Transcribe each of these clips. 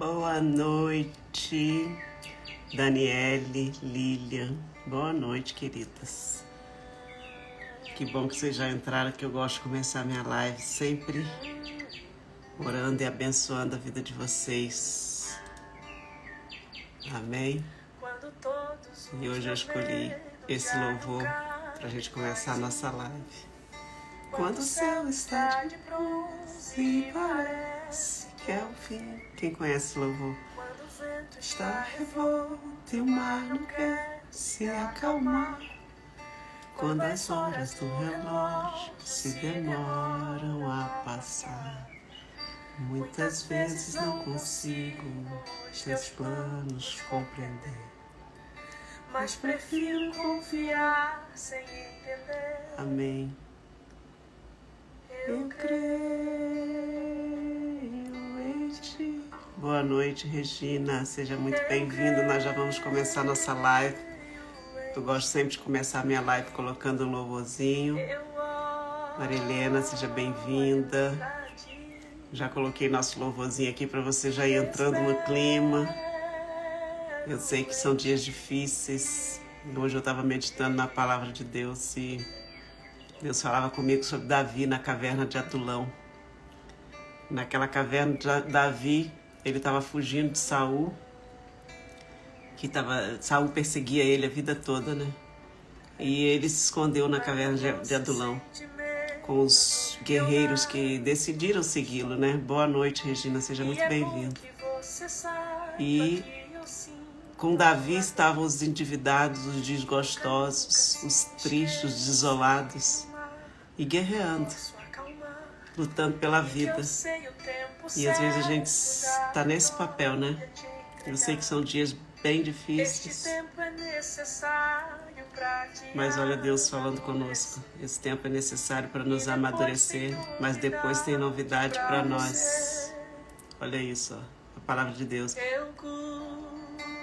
Boa noite, Daniele, Lilian. Boa noite, queridas. Que bom que vocês já entraram, que eu gosto de começar minha live sempre orando e abençoando a vida de vocês. Amém? E hoje eu escolhi esse louvor para a gente começar a nossa live. Quando o céu está de bronze e parece que é o fim. Quem conhece o louvor? Quando o vento está revolto e o mar não quer se acalmar. Quando as horas do relógio se demoram a passar. Muitas vezes não consigo teus planos compreender. Mas prefiro confiar sem entender. Amém. Eu creio em ti. Boa noite, Regina. Seja muito bem-vinda. Nós já vamos começar nossa live. Eu gosto sempre de começar a minha live colocando um louvorzinho. Marilena, seja bem-vinda. Já coloquei nosso louvorzinho aqui para você já ir entrando no clima. Eu sei que são dias difíceis. Hoje eu estava meditando na palavra de Deus e Deus falava comigo sobre Davi na caverna de Adulão. Naquela caverna, Davi, ele estava fugindo de Saul, Saul perseguia ele a vida toda, né? E ele se escondeu na caverna de Adulão, com os guerreiros que decidiram segui-lo, né? Boa noite, Regina, seja muito bem-vinda. E com Davi estavam os endividados, os desgostosos, os tristes, os desolados, e guerreando, lutando pela vida. E às vezes a gente está nesse papel, né? Eu sei que são dias bem difíceis, mas olha Deus falando conosco. Esse tempo é necessário para nos amadurecer, mas depois tem novidade para nós. Olha isso, ó, a palavra de Deus.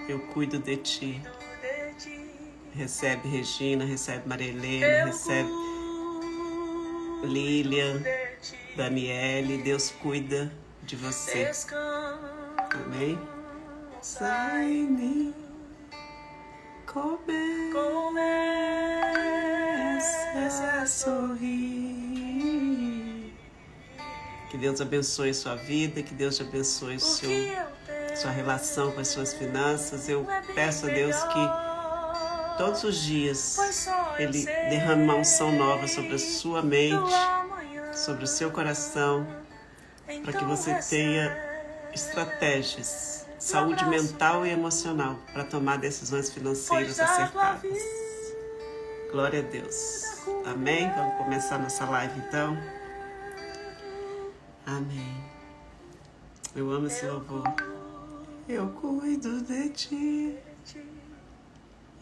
Eu cuido de ti. Recebe Regina, recebe Maria Helena, recebe Lilian, Daniele. Deus cuida de você. Amém? Sai em mim, começa a sorrir. Que Deus abençoe sua vida, que Deus abençoe sua relação com as suas finanças. Eu peço a Deus que todos os dias Ele derrame uma unção nova sobre a sua mente, sobre o seu coração, para que você tenha estratégias, saúde mental e emocional para tomar decisões financeiras acertadas. Glória a Deus. Amém? Vamos começar nossa live então. Amém. Eu amo esse louvor. Eu cuido de ti.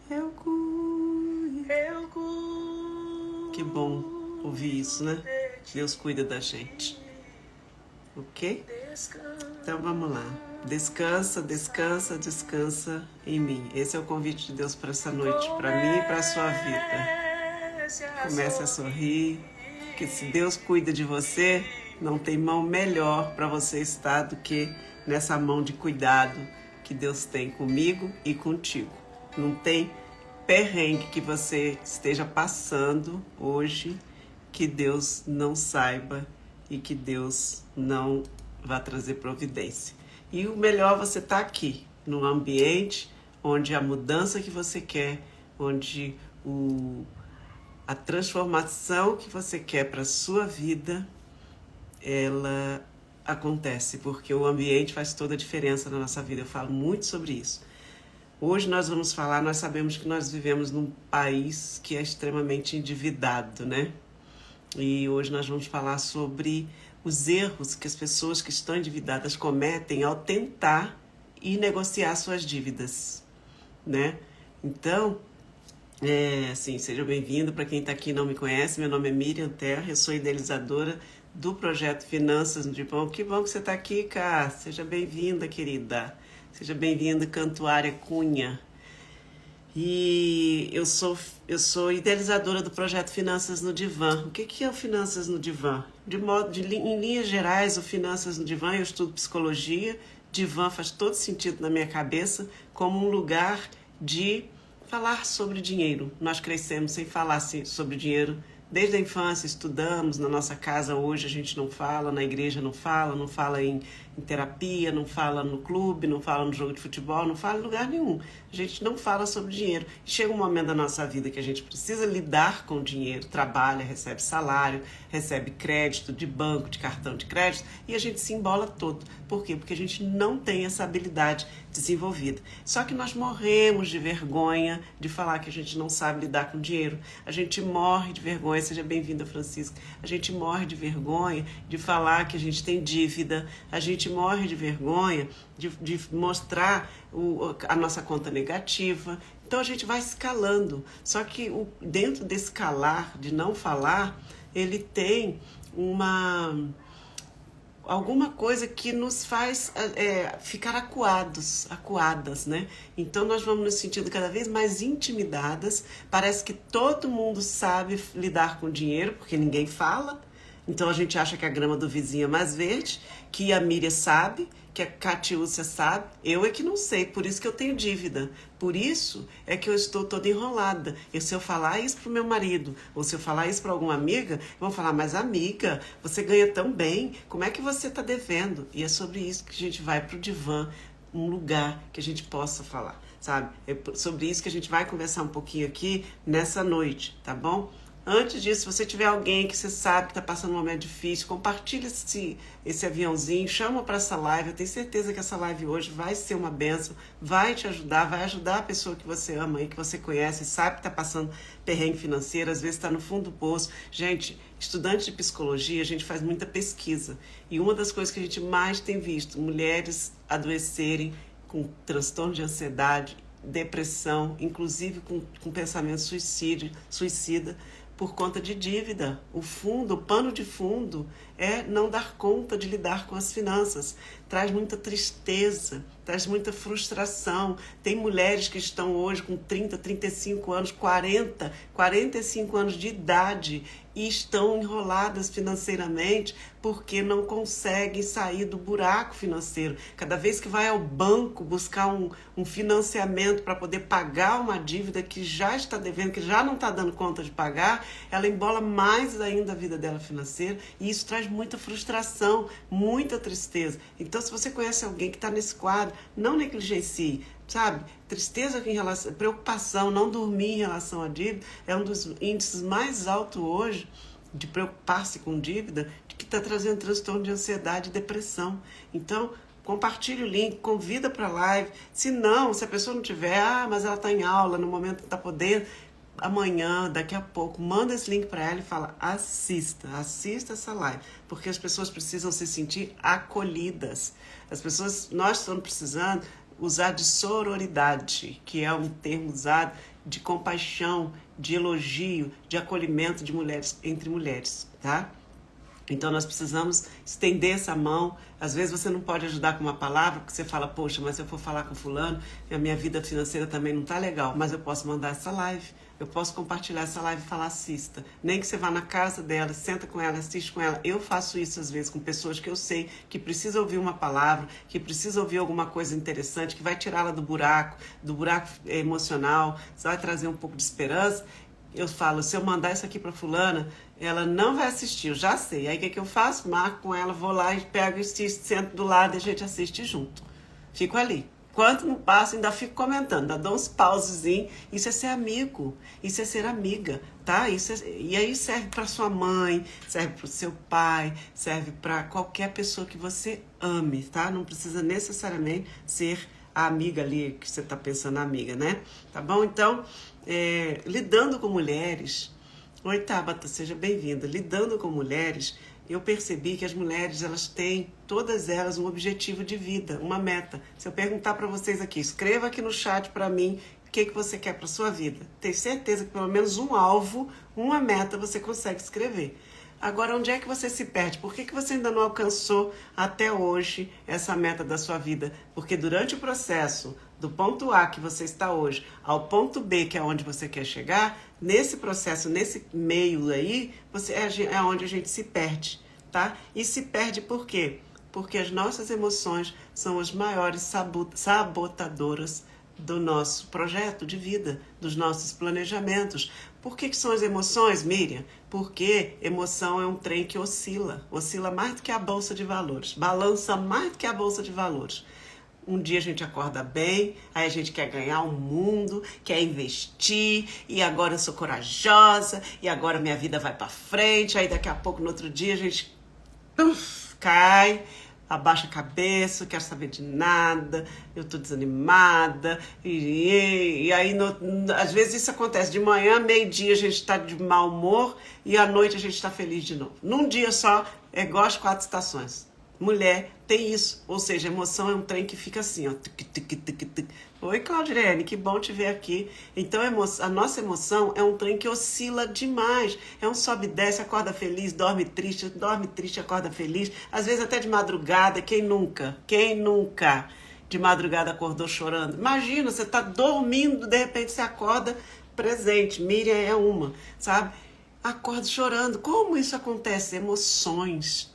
Eu cuido. Que bom ouvir isso, né? Deus cuida da gente. Ok? Então vamos lá. Descansa, descansa, descansa em mim. Esse é o convite de Deus para essa noite, para mim e para a sua vida. Comece a sorrir, que se Deus cuida de você, não tem mão melhor para você estar do que nessa mão de cuidado que Deus tem comigo e contigo. Não tem perrengue que você esteja passando hoje que Deus não saiba e que Deus não vá trazer providência. E o melhor, você está aqui, num ambiente onde a mudança que você quer, onde a transformação que você quer para a sua vida, ela acontece, porque o ambiente faz toda a diferença na nossa vida. Eu falo muito sobre isso. Hoje nós vamos falar, nós sabemos que nós vivemos num país que é extremamente endividado, né? E hoje nós vamos falar sobre os erros que as pessoas que estão endividadas cometem ao tentar ir negociar suas dívidas, né? Então, seja bem-vindo. Para quem está aqui e não me conhece, meu nome é Miriam Terra, eu sou idealizadora do projeto Finanças no Divã. Que bom que você está aqui, Cá. Seja bem-vinda, querida. Seja bem-vinda, Cantuária Cunha. E eu sou idealizadora do projeto Finanças no Divã. O que é o Finanças no Divã? Em linhas gerais, o Finanças no Divã, eu estudo psicologia, divã faz todo sentido na minha cabeça como um lugar de falar sobre dinheiro. Nós crescemos sem falar sobre dinheiro. Desde a infância estudamos, na nossa casa hoje a gente não fala, na igreja não fala em terapia, não fala no clube, não fala no jogo de futebol, não fala em lugar nenhum. A gente não fala sobre dinheiro. E chega um momento da nossa vida que a gente precisa lidar com o dinheiro, trabalha, recebe salário, recebe crédito de banco, de cartão de crédito, e a gente se embola todo. Por quê? Porque a gente não tem essa habilidade desenvolvida. Só que nós morremos de vergonha de falar que a gente não sabe lidar com dinheiro. A gente morre de vergonha, seja bem-vinda, Francisca. A gente morre de vergonha de falar que a gente tem dívida. A gente morre de vergonha de mostrar a nossa conta negativa. Então a gente vai escalando. Só que dentro desse calar, de não falar, ele tem alguma coisa que nos faz ficar acuadas, né? Então nós vamos nos sentindo cada vez mais intimidadas. Parece que todo mundo sabe lidar com dinheiro, porque ninguém fala. Então a gente acha que a grama do vizinho é mais verde, que a Miriam sabe, que a Catiúcia sabe. Eu é que não sei, por isso que eu tenho dívida. Por isso é que eu estou toda enrolada. E se eu falar isso pro meu marido, ou se eu falar isso para alguma amiga, vão falar, mas amiga, você ganha tão bem, como é que você está devendo? E é sobre isso que a gente vai pro divã, um lugar que a gente possa falar, sabe? É sobre isso que a gente vai conversar um pouquinho aqui nessa noite, tá bom? Antes disso, se você tiver alguém que você sabe que está passando um momento difícil, compartilha esse aviãozinho, chama para essa live. Eu tenho certeza que essa live hoje vai ser uma bênção, vai te ajudar, vai ajudar a pessoa que você ama e que você conhece, sabe que está passando perrengue financeiro, às vezes está no fundo do poço. Gente, estudante de psicologia, a gente faz muita pesquisa. E uma das coisas que a gente mais tem visto, mulheres adoecerem com transtorno de ansiedade, depressão, inclusive com pensamento suicida, por conta de dívida. O pano de fundo é não dar conta de lidar com as finanças. Traz muita tristeza, traz muita frustração. Tem mulheres que estão hoje com 30, 35 anos, 40, 45 anos de idade e estão enroladas financeiramente porque não conseguem sair do buraco financeiro. Cada vez que vai ao banco buscar um financiamento para poder pagar uma dívida que já está devendo, que já não está dando conta de pagar, ela embola mais ainda a vida dela financeira e isso traz muita frustração, muita tristeza. Então, se você conhece alguém que está nesse quadro, não negligencie, sabe? Tristeza em relação, preocupação, não dormir em relação à dívida é um dos índices mais altos hoje de preocupar-se com dívida, que está trazendo transtorno de ansiedade e depressão. Então, compartilhe o link, convida para a live. Se a pessoa não tiver, mas ela está em aula, no momento que está podendo, amanhã, daqui a pouco, manda esse link para ela e fala, assista essa live, porque as pessoas precisam se sentir acolhidas. Nós estamos precisando usar de sororidade, que é um termo usado de compaixão, de elogio, de acolhimento de mulheres entre mulheres, tá? Então nós precisamos estender essa mão. Às vezes você não pode ajudar com uma palavra, porque você fala, poxa, mas se eu for falar com fulano, a minha vida financeira também não tá legal, mas eu posso mandar essa live, eu posso compartilhar essa live e falar, assista. Nem que você vá na casa dela, senta com ela, assiste com ela. Eu faço isso às vezes com pessoas que eu sei que precisam ouvir uma palavra, que precisam ouvir alguma coisa interessante, que vai tirá-la do buraco emocional, vai trazer um pouco de esperança. Eu falo, se eu mandar isso aqui para fulana, ela não vai assistir, eu já sei. Aí o que eu faço? Marco com ela, vou lá e pego e sento do lado e a gente assiste junto. Fico ali. Enquanto não passa, ainda fico comentando, ainda dou uns pausezinhos. Isso é ser amigo, isso é ser amiga, tá? E aí serve para sua mãe, serve para o seu pai, serve para qualquer pessoa que você ame, tá? Não precisa necessariamente ser a amiga ali que você está pensando, amiga, né? Tá bom? Então, lidando com mulheres... Oi, Tabata, seja bem-vinda. Lidando com mulheres, eu percebi que as mulheres, elas têm, todas elas, um objetivo de vida, uma meta. Se eu perguntar para vocês aqui, escreva aqui no chat para mim o que você quer para sua vida. Tenho certeza que pelo menos um alvo, uma meta você consegue escrever. Agora, onde é que você se perde? Por que você ainda não alcançou até hoje essa meta da sua vida? Porque durante o processo do ponto A que você está hoje ao ponto B, que é onde você quer chegar, nesse processo, nesse meio aí, é onde a gente se perde, tá? E se perde por quê? Porque as nossas emoções são as maiores sabotadoras do nosso projeto de vida, dos nossos planejamentos. Por que são as emoções, Miriam? Porque emoção é um trem que oscila mais do que a bolsa de valores, balança mais do que a bolsa de valores. Um dia a gente acorda bem, aí a gente quer ganhar o mundo, quer investir, e agora eu sou corajosa, e agora minha vida vai para frente, aí daqui a pouco, no outro dia, a gente cai, abaixa a cabeça, não quero saber de nada, eu tô desanimada, e aí às vezes isso acontece, de manhã, meio-dia a gente tá de mau humor, e à noite a gente tá feliz de novo. Num dia só, é igual as 4 estações. Mulher tem isso, ou seja, emoção é um trem que fica assim, ó. Oi, Claudirene, que bom te ver aqui. Então, a nossa emoção é um trem que oscila demais. É um sobe e desce, acorda feliz, dorme triste, acorda feliz. Às vezes até de madrugada, quem nunca de madrugada acordou chorando? Imagina, você tá dormindo, de repente você acorda presente. Miriam é uma, sabe? Acorda chorando. Como isso acontece? Emoções.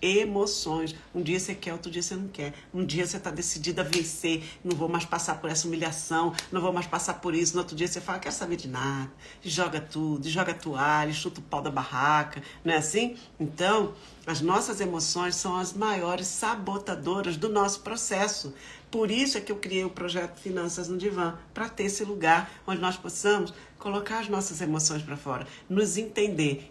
Um dia você quer, outro dia você não quer. Um dia você está decidida a vencer. Não vou mais passar por essa humilhação. Não vou mais passar por isso. No outro dia você fala, quero saber de nada. Joga tudo, joga a toalha, chuta o pau da barraca. Não é assim? Então, as nossas emoções são as maiores sabotadoras do nosso processo. Por isso é que eu criei o projeto Finanças no Divã, para ter esse lugar onde nós possamos colocar as nossas emoções para fora, nos entender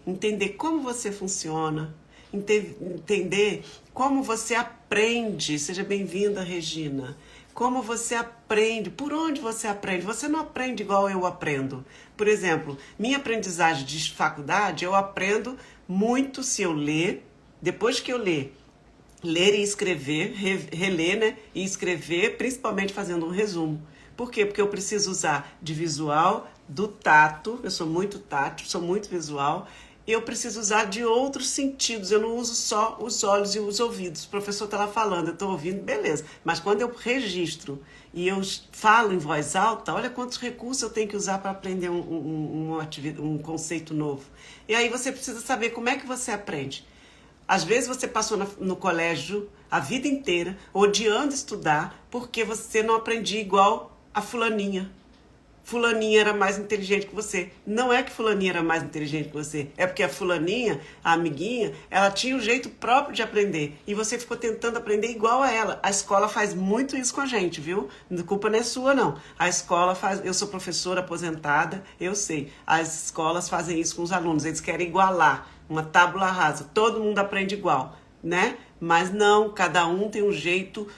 como você funciona, entender como você aprende. Seja bem-vinda, Regina. Como você aprende, por onde você aprende? Você não aprende igual eu aprendo. Por exemplo, minha aprendizagem de faculdade, eu aprendo muito se eu ler, depois que eu ler e escrever, reler, né? E escrever, principalmente fazendo um resumo. Por quê? Porque eu preciso usar de visual, do tato, eu sou muito tátil, sou muito visual, eu preciso usar de outros sentidos, eu não uso só os olhos e os ouvidos. O professor está lá falando, eu estou ouvindo, beleza. Mas quando eu registro e eu falo em voz alta, olha quantos recursos eu tenho que usar para aprender um conceito novo. E aí você precisa saber como é que você aprende. Às vezes você passou no colégio a vida inteira odiando estudar porque você não aprendia igual a fulaninha. Fulaninha era mais inteligente que você. Não é que fulaninha era mais inteligente que você. É porque a fulaninha, a amiguinha, ela tinha um jeito próprio de aprender. E você ficou tentando aprender igual a ela. A escola faz muito isso com a gente, viu? A culpa não é sua, não. A escola faz... Eu sou professora aposentada, eu sei. As escolas fazem isso com os alunos. Eles querem igualar. Uma tábula rasa. Todo mundo aprende igual, né? Mas não, cada um tem um jeito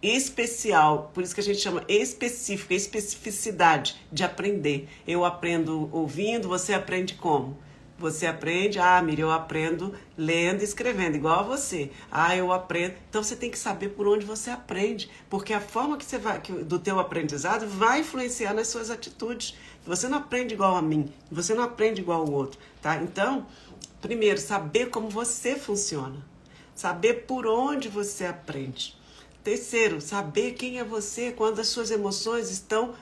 especial, por isso que a gente chama específico, especificidade de aprender. Eu aprendo ouvindo, você aprende como? Você aprende, Miriam, eu aprendo lendo e escrevendo, igual a você. Eu aprendo. Então você tem que saber por onde você aprende, porque a forma que você vai, do teu aprendizado vai influenciar nas suas atitudes. Você não aprende igual a mim, você não aprende igual ao outro, tá? Então, primeiro, saber como você funciona, saber por onde você aprende. Terceiro, saber quem é você quando as suas emoções estão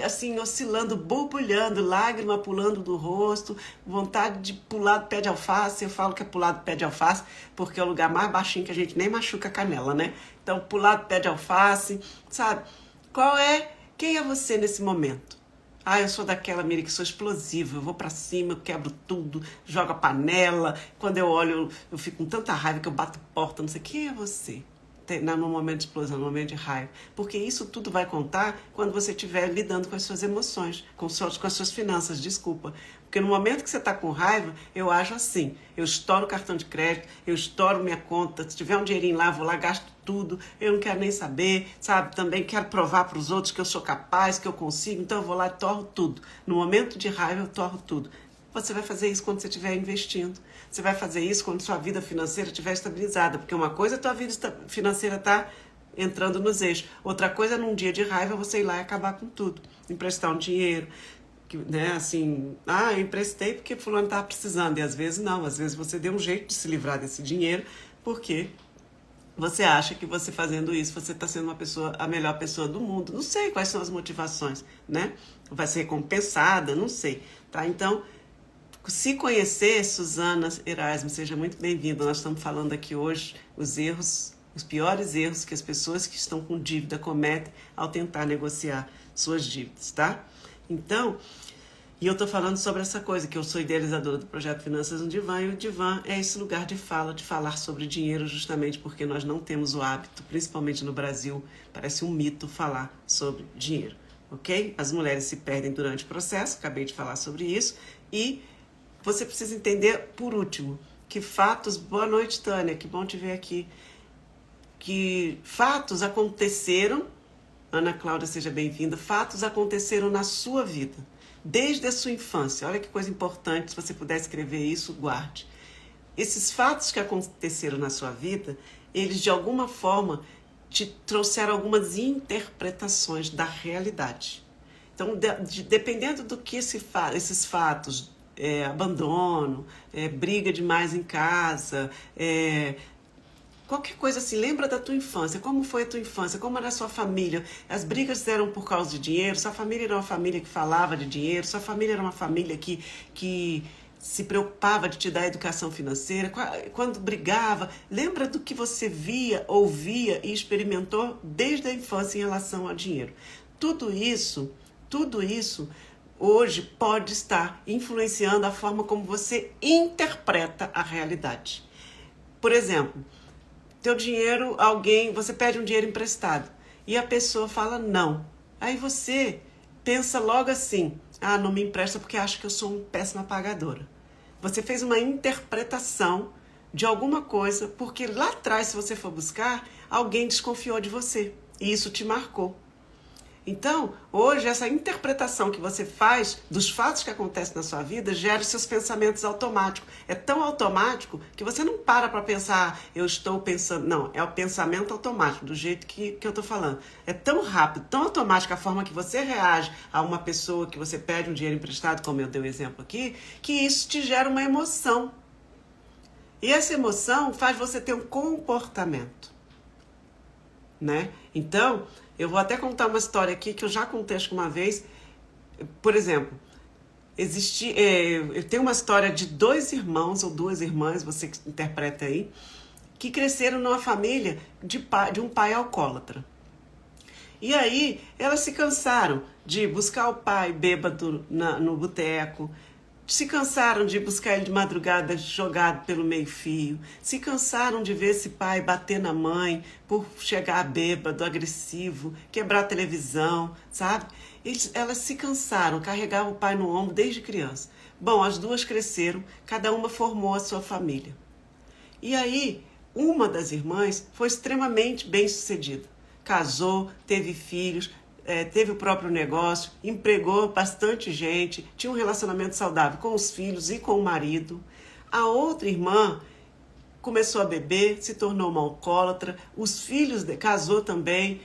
assim, oscilando, borbulhando, lágrima pulando do rosto, vontade de pular do pé de alface. Eu falo que é pular do pé de alface porque é o lugar mais baixinho que a gente nem machuca a canela, né? Então, pular do pé de alface, sabe? Quem é você nesse momento? Eu sou daquela, Miriam, que sou explosiva, eu vou pra cima, eu quebro tudo, jogo a panela, quando eu olho, eu fico com tanta raiva que eu bato porta, não sei. Quem é você? No momento de explosão, no momento de raiva. Porque isso tudo vai contar quando você estiver lidando com as suas emoções, com as suas finanças, desculpa. Porque no momento que você está com raiva, eu ajo assim. Eu estouro o cartão de crédito, eu estouro minha conta. Se tiver um dinheirinho lá, eu vou lá, gasto tudo. Eu não quero nem saber, sabe? Também quero provar para os outros que eu sou capaz, que eu consigo. Então eu vou lá e torro tudo. No momento de raiva, eu torro tudo. Você vai fazer isso quando você estiver investindo. Você vai fazer isso quando sua vida financeira estiver estabilizada. Porque uma coisa é a tua vida financeira estar entrando nos eixos. Outra coisa é num dia de raiva você ir lá e acabar com tudo. Emprestar um dinheiro, né? Assim, eu emprestei porque fulano estava precisando. E às vezes não. Às vezes você deu um jeito de se livrar desse dinheiro porque você acha que você fazendo isso, você está sendo a melhor pessoa do mundo. Não sei quais são as motivações, né? Vai ser recompensada, não sei. Tá? Então, se conhecer, Suzana Erasmo, seja muito bem-vinda. Nós estamos falando aqui hoje os erros Os piores erros que as pessoas que estão com dívida cometem ao tentar negociar suas dívidas, tá? Então, e eu estou falando sobre essa coisa, que eu sou idealizadora do projeto Finanças no Divã, e o Divã é esse lugar de fala, de falar sobre dinheiro, justamente porque nós não temos o hábito, principalmente no Brasil, parece um mito falar sobre dinheiro, ok? As mulheres se perdem durante o processo, acabei de falar sobre isso, e você precisa entender, por último, que fatos... Boa noite, Tânia, que bom te ver aqui. Que fatos aconteceram, Ana Cláudia, seja bem-vinda, fatos aconteceram na sua vida, desde a sua infância. Olha que coisa importante, se você puder escrever isso, guarde. Esses fatos que aconteceram na sua vida, eles de alguma forma te trouxeram algumas interpretações da realidade. Então, dependendo do que esses fatos, abandono, briga demais em casa, qualquer coisa assim, lembra da tua infância, como foi a tua infância, como era a sua família, as brigas eram por causa de dinheiro, sua família era uma família que falava de dinheiro, sua família era uma família que se preocupava de te dar educação financeira, quando brigava, lembra do que você via, ouvia e experimentou desde a infância em relação ao dinheiro. Tudo isso hoje pode estar influenciando a forma como você interpreta a realidade. Por exemplo, teu dinheiro, você pede um dinheiro emprestado e a pessoa fala não. Aí você pensa logo assim, não me empresta porque acha que eu sou uma péssima pagadora. Você fez uma interpretação de alguma coisa porque lá atrás, se você for buscar, alguém desconfiou de você e isso te marcou. Então, hoje, essa interpretação que você faz dos fatos que acontecem na sua vida gera os seus pensamentos automáticos. É tão automático que você não para pensar, eu estou pensando. Não, é o pensamento automático, do jeito que eu estou falando. É tão rápido, tão automático a forma que você reage a uma pessoa que você pede um dinheiro emprestado, como eu dei o exemplo aqui, que isso te gera uma emoção. E essa emoção faz você ter um comportamento, né? Então, eu vou até contar uma história aqui que eu já contei acho que uma vez. Por exemplo, eu tenho uma história de 2 irmãos ou 2 irmãs, você que interpreta aí, que cresceram numa família de um pai alcoólatra. E aí, elas se cansaram de buscar o pai bêbado no boteco, se cansaram de buscar ele de madrugada jogado pelo meio-fio, se cansaram de ver esse pai bater na mãe por chegar bêbado, agressivo, quebrar a televisão, sabe? Elas se cansaram, carregavam o pai no ombro desde criança. Bom, as 2 cresceram, cada uma formou a sua família. E aí, uma das irmãs foi extremamente bem-sucedida. Casou, teve filhos, teve o próprio negócio, empregou bastante gente, tinha um relacionamento saudável com os filhos e com o marido. A outra irmã começou a beber, se tornou uma alcoólatra, os filhos casou também,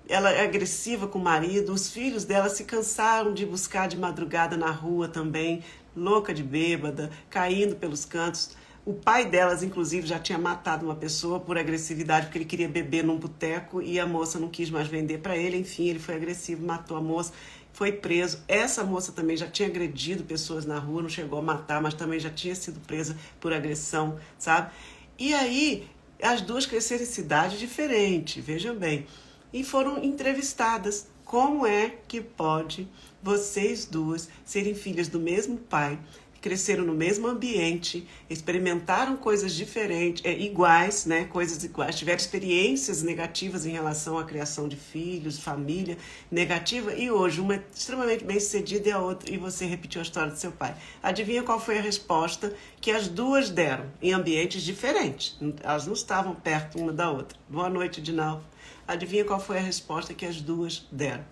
ela é agressiva com o marido, os filhos dela se cansaram de buscar de madrugada na rua também, louca de bêbada, caindo pelos cantos. O pai delas, inclusive, já tinha matado uma pessoa por agressividade, porque ele queria beber num boteco e a moça não quis mais vender para ele. Enfim, ele foi agressivo, matou a moça, foi preso. Essa moça também já tinha agredido pessoas na rua, não chegou a matar, mas também já tinha sido presa por agressão, sabe? E aí, as 2 cresceram em cidades diferentes, vejam bem, e foram entrevistadas. Como é que pode vocês 2 serem filhas do mesmo pai, cresceram no mesmo ambiente, experimentaram coisas diferentes, iguais, né? Coisas iguais, tiveram experiências negativas em relação à criação de filhos, família negativa, e hoje uma é extremamente bem-sucedida e a outra, e você repetiu a história do seu pai. Adivinha qual foi a resposta que as 2 deram em ambientes diferentes? Elas não estavam perto uma da outra. Boa noite, Dinaldo. Adivinha qual foi a resposta que as 2 deram?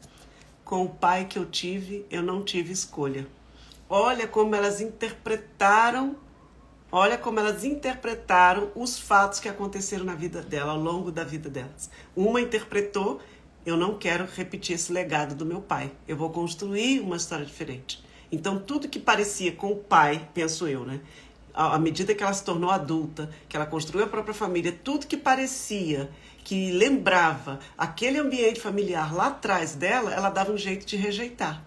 Com o pai que eu tive, eu não tive escolha. Olha como elas interpretaram os fatos que aconteceram na vida dela, ao longo da vida delas. Uma interpretou, eu não quero repetir esse legado do meu pai, eu vou construir uma história diferente. Então, tudo que parecia com o pai, penso eu, né? À medida que ela se tornou adulta, que ela construiu a própria família, tudo que parecia, que lembrava aquele ambiente familiar lá atrás dela, ela dava um jeito de rejeitar.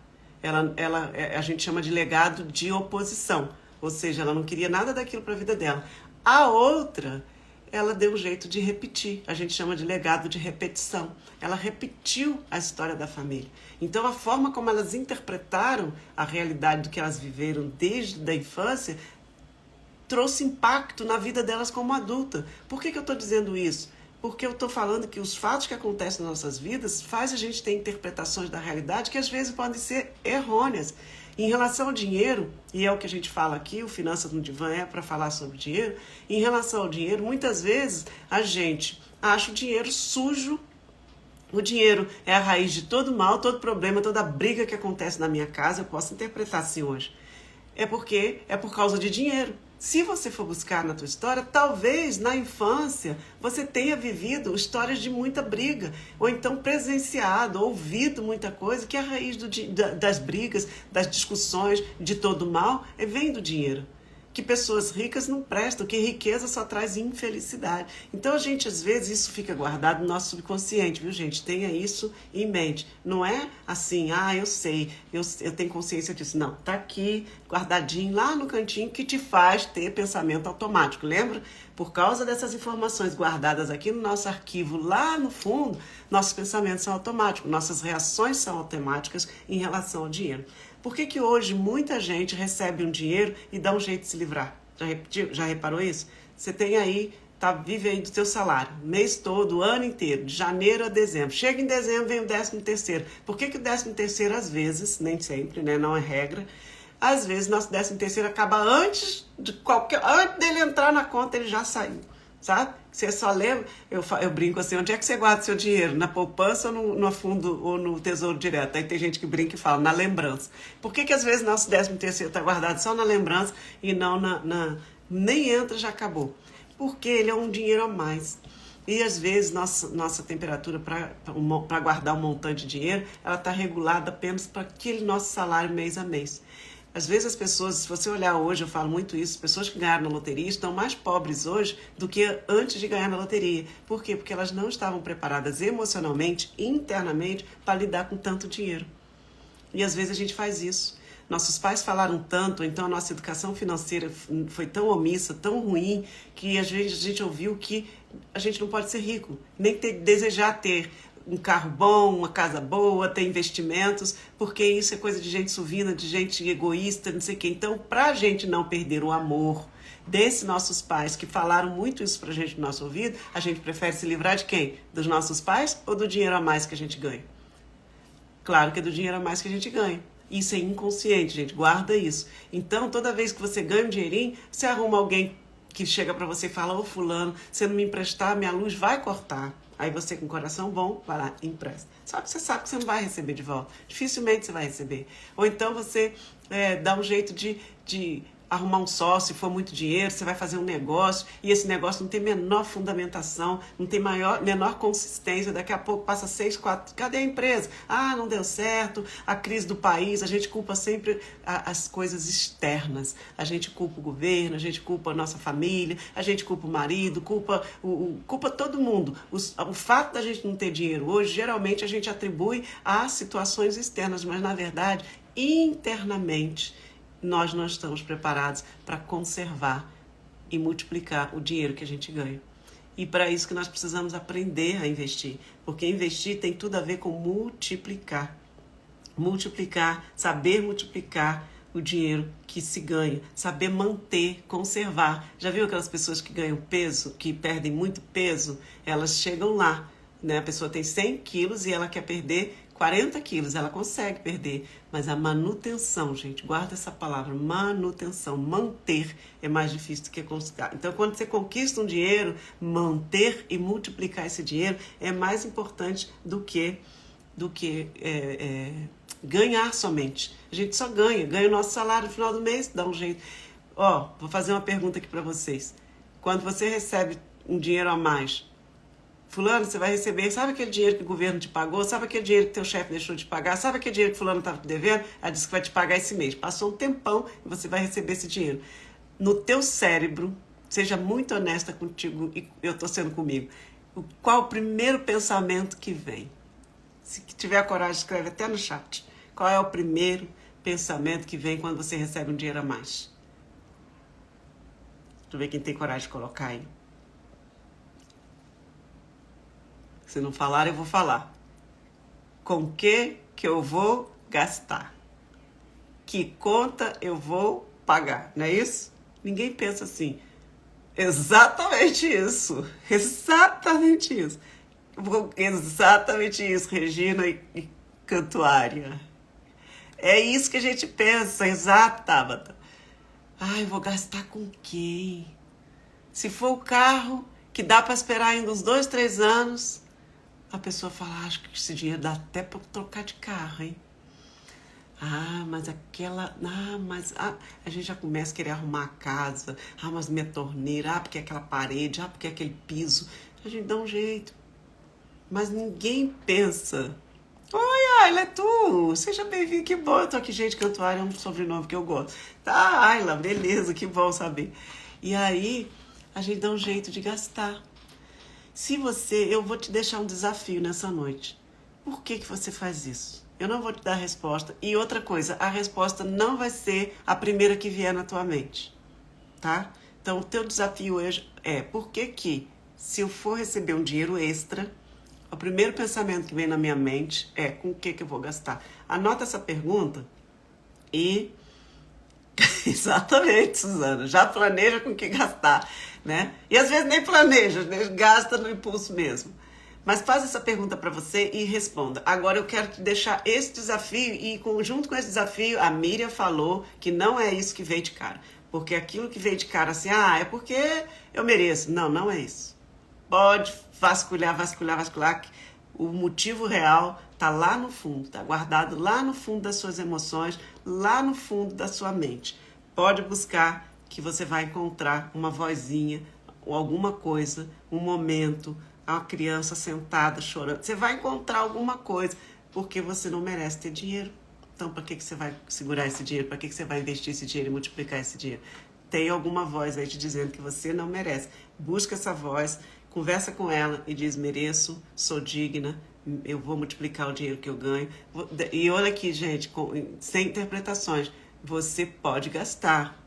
A gente chama de legado de oposição, ou seja, ela não queria nada daquilo para a vida dela. A outra, ela deu um jeito de repetir. A gente chama de legado de repetição. Ela repetiu a história da família. Então, a forma como elas interpretaram a realidade do que elas viveram desde a infância trouxe impacto na vida delas como adulta. Por que eu estou dizendo isso? Porque eu estou falando que os fatos que acontecem nas nossas vidas faz a gente ter interpretações da realidade que às vezes podem ser errôneas. Em relação ao dinheiro, e é o que a gente fala aqui, o Finanças no Divã é para falar sobre dinheiro, em relação ao dinheiro, muitas vezes a gente acha o dinheiro sujo. O dinheiro é a raiz de todo mal, todo problema, toda briga que acontece na minha casa, eu posso interpretar assim hoje. É porque é por causa de dinheiro. Se você for buscar na tua história, talvez na infância você tenha vivido histórias de muita briga, ou então presenciado, ouvido muita coisa, que a raiz das brigas, das discussões, de todo mal, vem do dinheiro. Que pessoas ricas não prestam, que riqueza só traz infelicidade. Então, a gente, às vezes, isso fica guardado no nosso subconsciente, viu, gente? Tenha isso em mente. Não é assim, eu sei, eu tenho consciência disso. Não, tá aqui, guardadinho, lá no cantinho, que te faz ter pensamento automático. Lembra? Por causa dessas informações guardadas aqui no nosso arquivo, lá no fundo, nossos pensamentos são automáticos, nossas reações são automáticas em relação ao dinheiro. Por que hoje muita gente recebe um dinheiro e dá um jeito de se livrar? Já reparou isso? Você tem aí, vive aí do seu salário, mês todo, o ano inteiro, de janeiro a dezembro. Chega em dezembro, vem o 13º. Por que o 13º, às vezes, nem sempre, né, não é regra, às vezes nosso 13º acaba antes dele entrar na conta, ele já saiu. Sabe? Você só lembra, eu brinco assim, onde é que você guarda seu dinheiro? Na poupança ou no fundo ou no tesouro direto? Aí tem gente que brinca e fala, na lembrança. Por que às vezes nosso 13º está guardado só na lembrança e não nem entra, já acabou? Porque ele é um dinheiro a mais. E às vezes nossa temperatura para guardar um montante de dinheiro, ela está regulada apenas para aquele nosso salário mês a mês. Às vezes as pessoas, se você olhar hoje, eu falo muito isso, as pessoas que ganharam na loteria estão mais pobres hoje do que antes de ganhar na loteria. Por quê? Porque elas não estavam preparadas emocionalmente, internamente, para lidar com tanto dinheiro. E às vezes a gente faz isso. Nossos pais falaram tanto, então a nossa educação financeira foi tão omissa, tão ruim, que às vezes a gente ouviu que a gente não pode ser rico, nem desejar ter um carro bom, uma casa boa, ter investimentos, porque isso é coisa de gente suvina, de gente egoísta, não sei o quê. Então, para a gente não perder o amor desses nossos pais, que falaram muito isso pra gente no nosso ouvido, a gente prefere se livrar de quem? Dos nossos pais ou do dinheiro a mais que a gente ganha? Claro que é do dinheiro a mais que a gente ganha. Isso é inconsciente, gente, guarda isso. Então, toda vez que você ganha um dinheirinho, você arruma alguém que chega pra você e fala, ô fulano, se não me emprestar, minha luz vai cortar. Aí você, com coração bom, vai lá e empresta. Você sabe que você não vai receber de volta. Dificilmente você vai receber. Ou então você dá um jeito de arrumar um sócio, se for muito dinheiro, você vai fazer um negócio e esse negócio não tem menor fundamentação, não tem menor consistência, daqui a pouco passa 6, 4, cadê a empresa? Não deu certo, a crise do país, a gente culpa sempre as coisas externas, a gente culpa o governo, a gente culpa a nossa família, a gente culpa o marido, culpa todo mundo. O fato da gente não ter dinheiro hoje, geralmente a gente atribui a situações externas, mas na verdade, internamente, nós não estamos preparados para conservar e multiplicar o dinheiro que a gente ganha. E para isso que nós precisamos aprender a investir, porque investir tem tudo a ver com multiplicar. Multiplicar, saber multiplicar o dinheiro que se ganha, saber manter, conservar. Já viu aquelas pessoas que ganham peso, que perdem muito peso? Elas chegam lá, né? A pessoa tem 100 quilos e ela quer perder 40 quilos, ela consegue perder, mas a manutenção, gente, guarda essa palavra, manutenção, manter é mais difícil do que conquistar. Então, quando você conquista um dinheiro, manter e multiplicar esse dinheiro é mais importante do que ganhar somente. A gente só ganha o nosso salário no final do mês, dá um jeito. Vou fazer uma pergunta aqui para vocês. Quando você recebe um dinheiro a mais, fulano, você vai receber, sabe aquele dinheiro que o governo te pagou? Sabe aquele dinheiro que teu chefe deixou de pagar? Sabe aquele dinheiro que fulano estava te devendo? Ela disse que vai te pagar esse mês. Passou um tempão e você vai receber esse dinheiro. No teu cérebro, seja muito honesta contigo, e eu estou sendo comigo, qual o primeiro pensamento que vem? Se tiver coragem, escreve até no chat. Qual é o primeiro pensamento que vem quando você recebe um dinheiro a mais? Deixa eu ver quem tem coragem de colocar aí. Se não falar, eu vou falar. Com que eu vou gastar? Que conta eu vou pagar? Não é isso? Ninguém pensa assim. Exatamente isso. Exatamente isso. Exatamente isso, Regina e Cantuária. É isso que a gente pensa, exato, Tabata. Ai, vou gastar com quem? Se for o carro, que dá para esperar ainda uns 2, 3 anos, a pessoa fala, acho que esse dinheiro dá até para trocar de carro, hein? Mas a gente já começa a querer arrumar a casa. Mas minha torneira, porque aquela parede, porque aquele piso. A gente dá um jeito. Mas ninguém pensa. Oi, Ayla, é tu? Seja bem-vindo, que bom. Eu tô aqui, gente, Cantuária é um sobrenome que eu gosto. Tá, Ayla, beleza, que bom saber. E aí, a gente dá um jeito de gastar. Eu vou te deixar um desafio nessa noite. Por que você faz isso? Eu não vou te dar a resposta. E outra coisa, a resposta não vai ser a primeira que vier na tua mente, tá? Então, o teu desafio hoje é, por que se eu for receber um dinheiro extra, o primeiro pensamento que vem na minha mente é, com o que eu vou gastar? Anota essa pergunta e... Exatamente, Suzana. Já planeja com o que gastar, né? E às vezes nem planeja, né? Gasta no impulso mesmo. Mas faz essa pergunta para você e responda. Agora eu quero te deixar esse desafio e junto com esse desafio a Miriam falou que não é isso que veio de cara. Porque aquilo que veio de cara assim, é porque eu mereço. Não, não é isso. Pode vasculhar. O motivo real está lá no fundo, está guardado lá no fundo das suas emoções, lá no fundo da sua mente. Pode buscar que você vai encontrar uma vozinha, ou alguma coisa, um momento, uma criança sentada chorando. Você vai encontrar alguma coisa, porque você não merece ter dinheiro. Então, para que você vai segurar esse dinheiro? Para que você vai investir esse dinheiro e multiplicar esse dinheiro? Tem alguma voz aí te dizendo que você não merece. Busca essa voz, conversa com ela e diz, mereço, sou digna, eu vou multiplicar o dinheiro que eu ganho. E olha aqui, gente, sem interpretações, você pode gastar.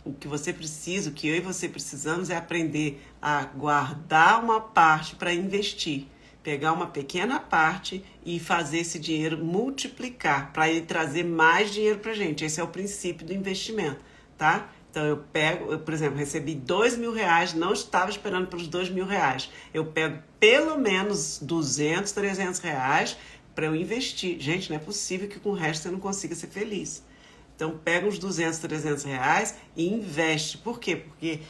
O que você precisa, o que eu e você precisamos é aprender a guardar uma parte para investir. Pegar uma pequena parte e fazer esse dinheiro multiplicar, para ele trazer mais dinheiro para a gente. Esse é o princípio do investimento, tá? Então eu por exemplo, recebi R$2.000, não estava esperando pelos R$2.000. Eu pego pelo menos R$200, R$300 para eu investir. Gente, não é possível que com o resto você não consiga ser feliz. Então pega uns R$200, R$300 e investe. Por quê? Porque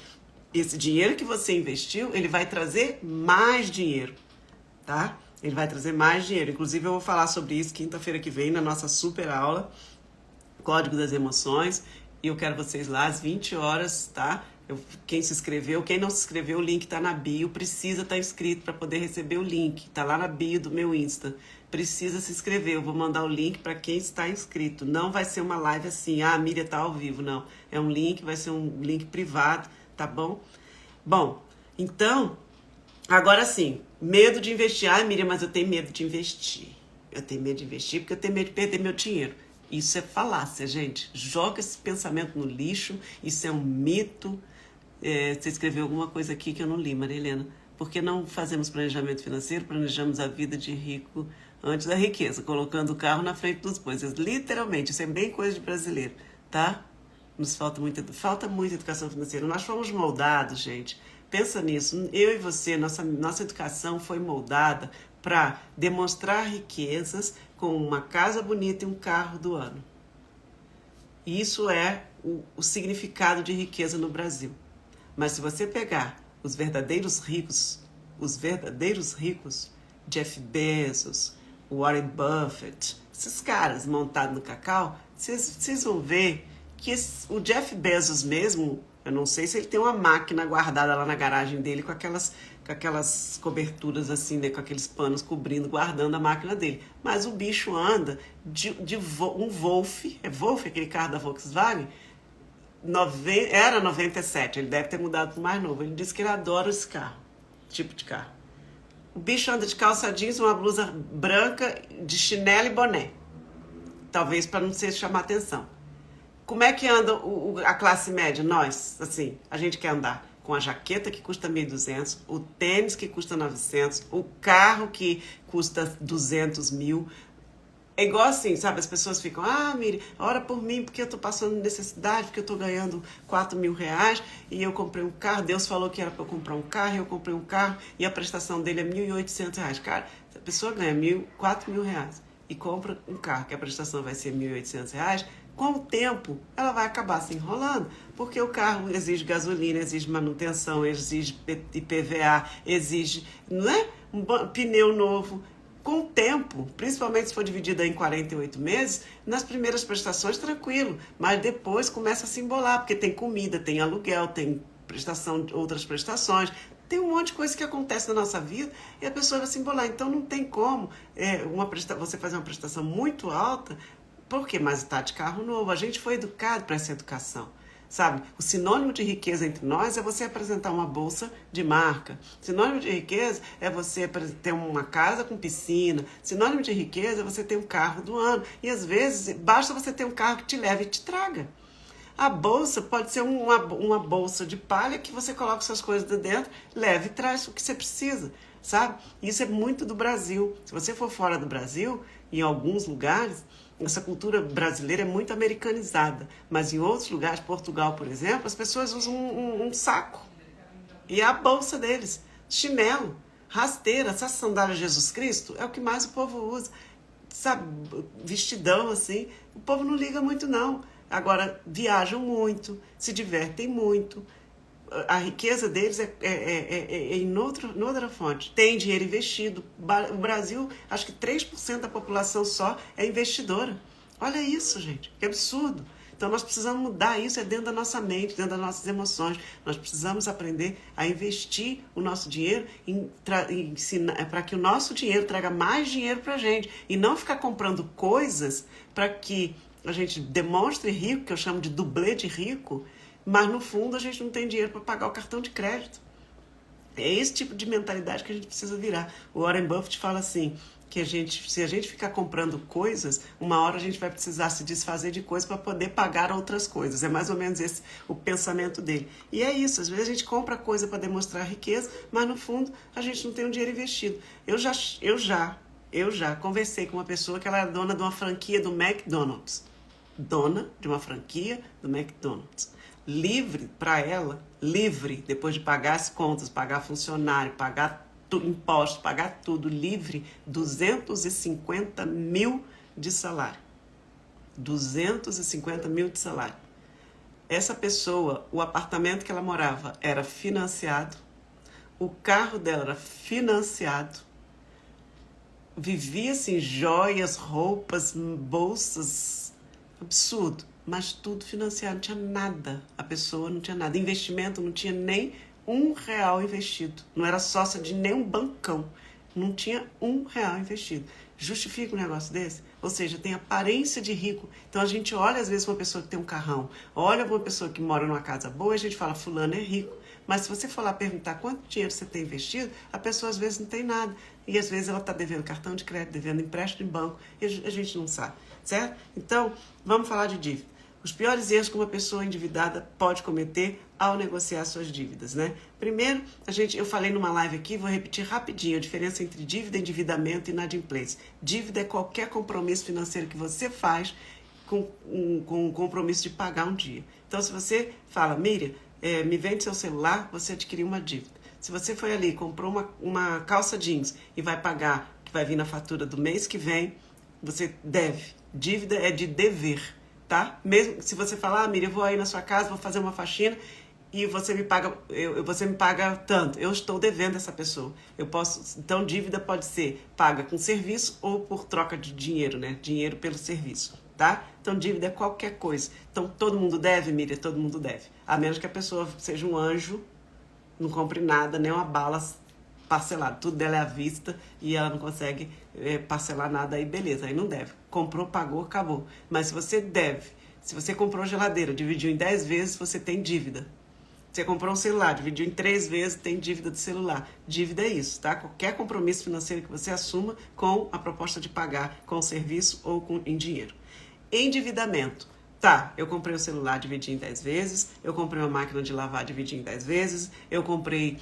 esse dinheiro que você investiu, ele vai trazer mais dinheiro, tá? Ele vai trazer mais dinheiro. Inclusive eu vou falar sobre isso quinta-feira que vem na nossa super aula, Código das Emoções. E eu quero vocês lá às 20 horas, tá? Quem se inscreveu, quem não se inscreveu, o link tá na bio. Precisa estar inscrito para poder receber o link. Tá lá na bio do meu Insta. Precisa se inscrever. Eu vou mandar o link para quem está inscrito. Não vai ser uma live assim, a Miriam tá ao vivo, não. É um link, vai ser um link privado, tá bom? Bom, então, agora sim, medo de investir. Miriam, mas eu tenho medo de investir. Eu tenho medo de investir porque eu tenho medo de perder meu dinheiro. Isso é falácia, gente. Joga esse pensamento no lixo. Isso é um mito. Você escreveu alguma coisa aqui que eu não li, Maria Helena. Por que não fazemos planejamento financeiro? Planejamos a vida de rico antes da riqueza, colocando o carro na frente dos bois. Literalmente, isso é bem coisa de brasileiro, tá? Nos falta muita educação financeira. Nós fomos moldados, gente. Pensa nisso. Eu e você, nossa educação foi moldada para demonstrar riquezas com uma casa bonita e um carro do ano. Isso é o significado de riqueza no Brasil. Mas se você pegar os verdadeiros ricos, Jeff Bezos, Warren Buffett, esses caras montados no cacau, vocês vão ver que o Jeff Bezos mesmo, eu não sei se ele tem uma máquina guardada lá na garagem dele com aquelas coberturas assim, né, com aqueles panos cobrindo, guardando a máquina dele. Mas o bicho anda um Wolf, é Wolf aquele carro da Volkswagen? Era 97, ele deve ter mudado para o mais novo. Ele disse que ele adora esse carro, tipo de carro. O bicho anda de calça jeans, uma blusa branca, de chinelo e boné. Talvez para não se chamar atenção. Como é que anda a classe média? Nós, assim, a gente quer andar com a jaqueta que custa 1.200, o tênis que custa 900, o carro que custa 200 mil. É igual assim, sabe? As pessoas ficam, Miri, ora por mim, porque eu tô passando necessidade, porque eu tô ganhando 4 mil reais e eu comprei um carro, Deus falou que era para eu comprar um carro, e eu comprei um carro e a prestação dele é 1.800 reais. Cara, se a pessoa ganha 4 mil reais e compra um carro, que a prestação vai ser 1.800 reais, com o tempo ela vai acabar se enrolando, porque o carro exige gasolina, exige manutenção, exige IPVA, exige, não é? Um pneu novo. Com o tempo, principalmente se for dividida em 48 meses, nas primeiras prestações tranquilo, mas depois começa a se embolar, porque tem comida, tem aluguel, tem prestação, outras prestações, tem um monte de coisa que acontece na nossa vida e a pessoa vai se embolar. Então não tem como você fazer uma prestação muito alta, porque mais está de carro novo. A gente foi educado para essa educação. Sabe, o sinônimo de riqueza entre nós é você apresentar uma bolsa de marca. Sinônimo de riqueza é você ter uma casa com piscina. Sinônimo de riqueza é você ter um carro do ano. E às vezes basta você ter um carro que te leve e te traga. A bolsa pode ser uma bolsa de palha que você coloca suas coisas dentro, leva e traz o que você precisa, sabe? Isso é muito do Brasil. Se você for fora do Brasil, em alguns lugares, essa cultura brasileira é muito americanizada, mas em outros lugares, Portugal, por exemplo, as pessoas usam um saco e é a bolsa deles, chinelo, rasteira, essa sandália de Jesus Cristo é o que mais o povo usa, sabe, vestidão assim, o povo não liga muito não. Agora, viajam muito, se divertem muito, a riqueza deles é em outra fonte. Tem dinheiro investido. O Brasil, acho que 3% da população só é investidora. Olha isso, gente, que absurdo. Então nós precisamos mudar isso, é dentro da nossa mente, dentro das nossas emoções. Nós precisamos aprender a investir o nosso dinheiro para que o nosso dinheiro traga mais dinheiro para a gente. E não ficar comprando coisas para que a gente demonstre rico, que eu chamo de dublê de rico, mas no fundo a gente não tem dinheiro para pagar o cartão de crédito. É esse tipo de mentalidade que a gente precisa virar. O Warren Buffett fala assim, que se a gente ficar comprando coisas, uma hora a gente vai precisar se desfazer de coisas para poder pagar outras coisas. É mais ou menos esse o pensamento dele. E é isso, às vezes a gente compra coisa para demonstrar riqueza, mas no fundo a gente não tem um dinheiro investido. Eu já conversei com uma pessoa que ela é dona de uma franquia do McDonald's. Dona de uma franquia do McDonald's. Livre para ela, livre, depois de pagar as contas, pagar funcionário, pagar impostos, pagar tudo, livre, 250 mil de salário. 250 mil de salário. Essa pessoa, o apartamento que ela morava era financiado, o carro dela era financiado, vivia-se em joias, roupas, bolsas, absurdo. Mas tudo financiado, não tinha nada. A pessoa não tinha nada. Investimento, não tinha nem R$1 investido. Não era sócia de nenhum bancão. Não tinha R$1 investido. Justifica um negócio desse? Ou seja, tem aparência de rico. Então a gente olha às vezes uma pessoa que tem um carrão, olha uma pessoa que mora numa casa boa e a gente fala, fulano é rico. Mas se você for lá perguntar quanto dinheiro você tem investido, a pessoa às vezes não tem nada. E às vezes ela está devendo cartão de crédito, devendo empréstimo em banco, e a gente não sabe, certo? Então, vamos falar de dívida. Os piores erros que uma pessoa endividada pode cometer ao negociar suas dívidas, né? Primeiro, eu falei numa live aqui, vou repetir rapidinho a diferença entre dívida, endividamento e inadimplência. Dívida é qualquer compromisso financeiro que você faz com um compromisso de pagar um dia. Então, se você fala, Miriam, me vende seu celular, você adquiriu uma dívida. Se você foi ali, comprou uma calça jeans e vai pagar, que vai vir na fatura do mês que vem, você deve. Dívida é de dever. Tá? Mesmo se você falar, Miriam, eu vou aí na sua casa, vou fazer uma faxina e você me paga tanto. Eu estou devendo essa pessoa. Então, dívida pode ser paga com serviço ou por troca de dinheiro, né? Dinheiro pelo serviço, tá? Então, dívida é qualquer coisa. Então, todo mundo deve, Miriam? Todo mundo deve. A menos que a pessoa seja um anjo, não compre nada, nem uma bala parcelada. Tudo dela é à vista e ela não consegue parcelar nada, aí beleza, aí não deve. Comprou, pagou, acabou. Mas se você deve, se você comprou geladeira, dividiu em 10 vezes, você tem dívida. Você comprou um celular, dividiu em 3 vezes, tem dívida do celular. Dívida é isso, tá? Qualquer compromisso financeiro que você assuma com a proposta de pagar com serviço ou em dinheiro. Endividamento. Tá, eu comprei o celular, dividi em 10 vezes, eu comprei uma máquina de lavar, dividi em 10 vezes, eu comprei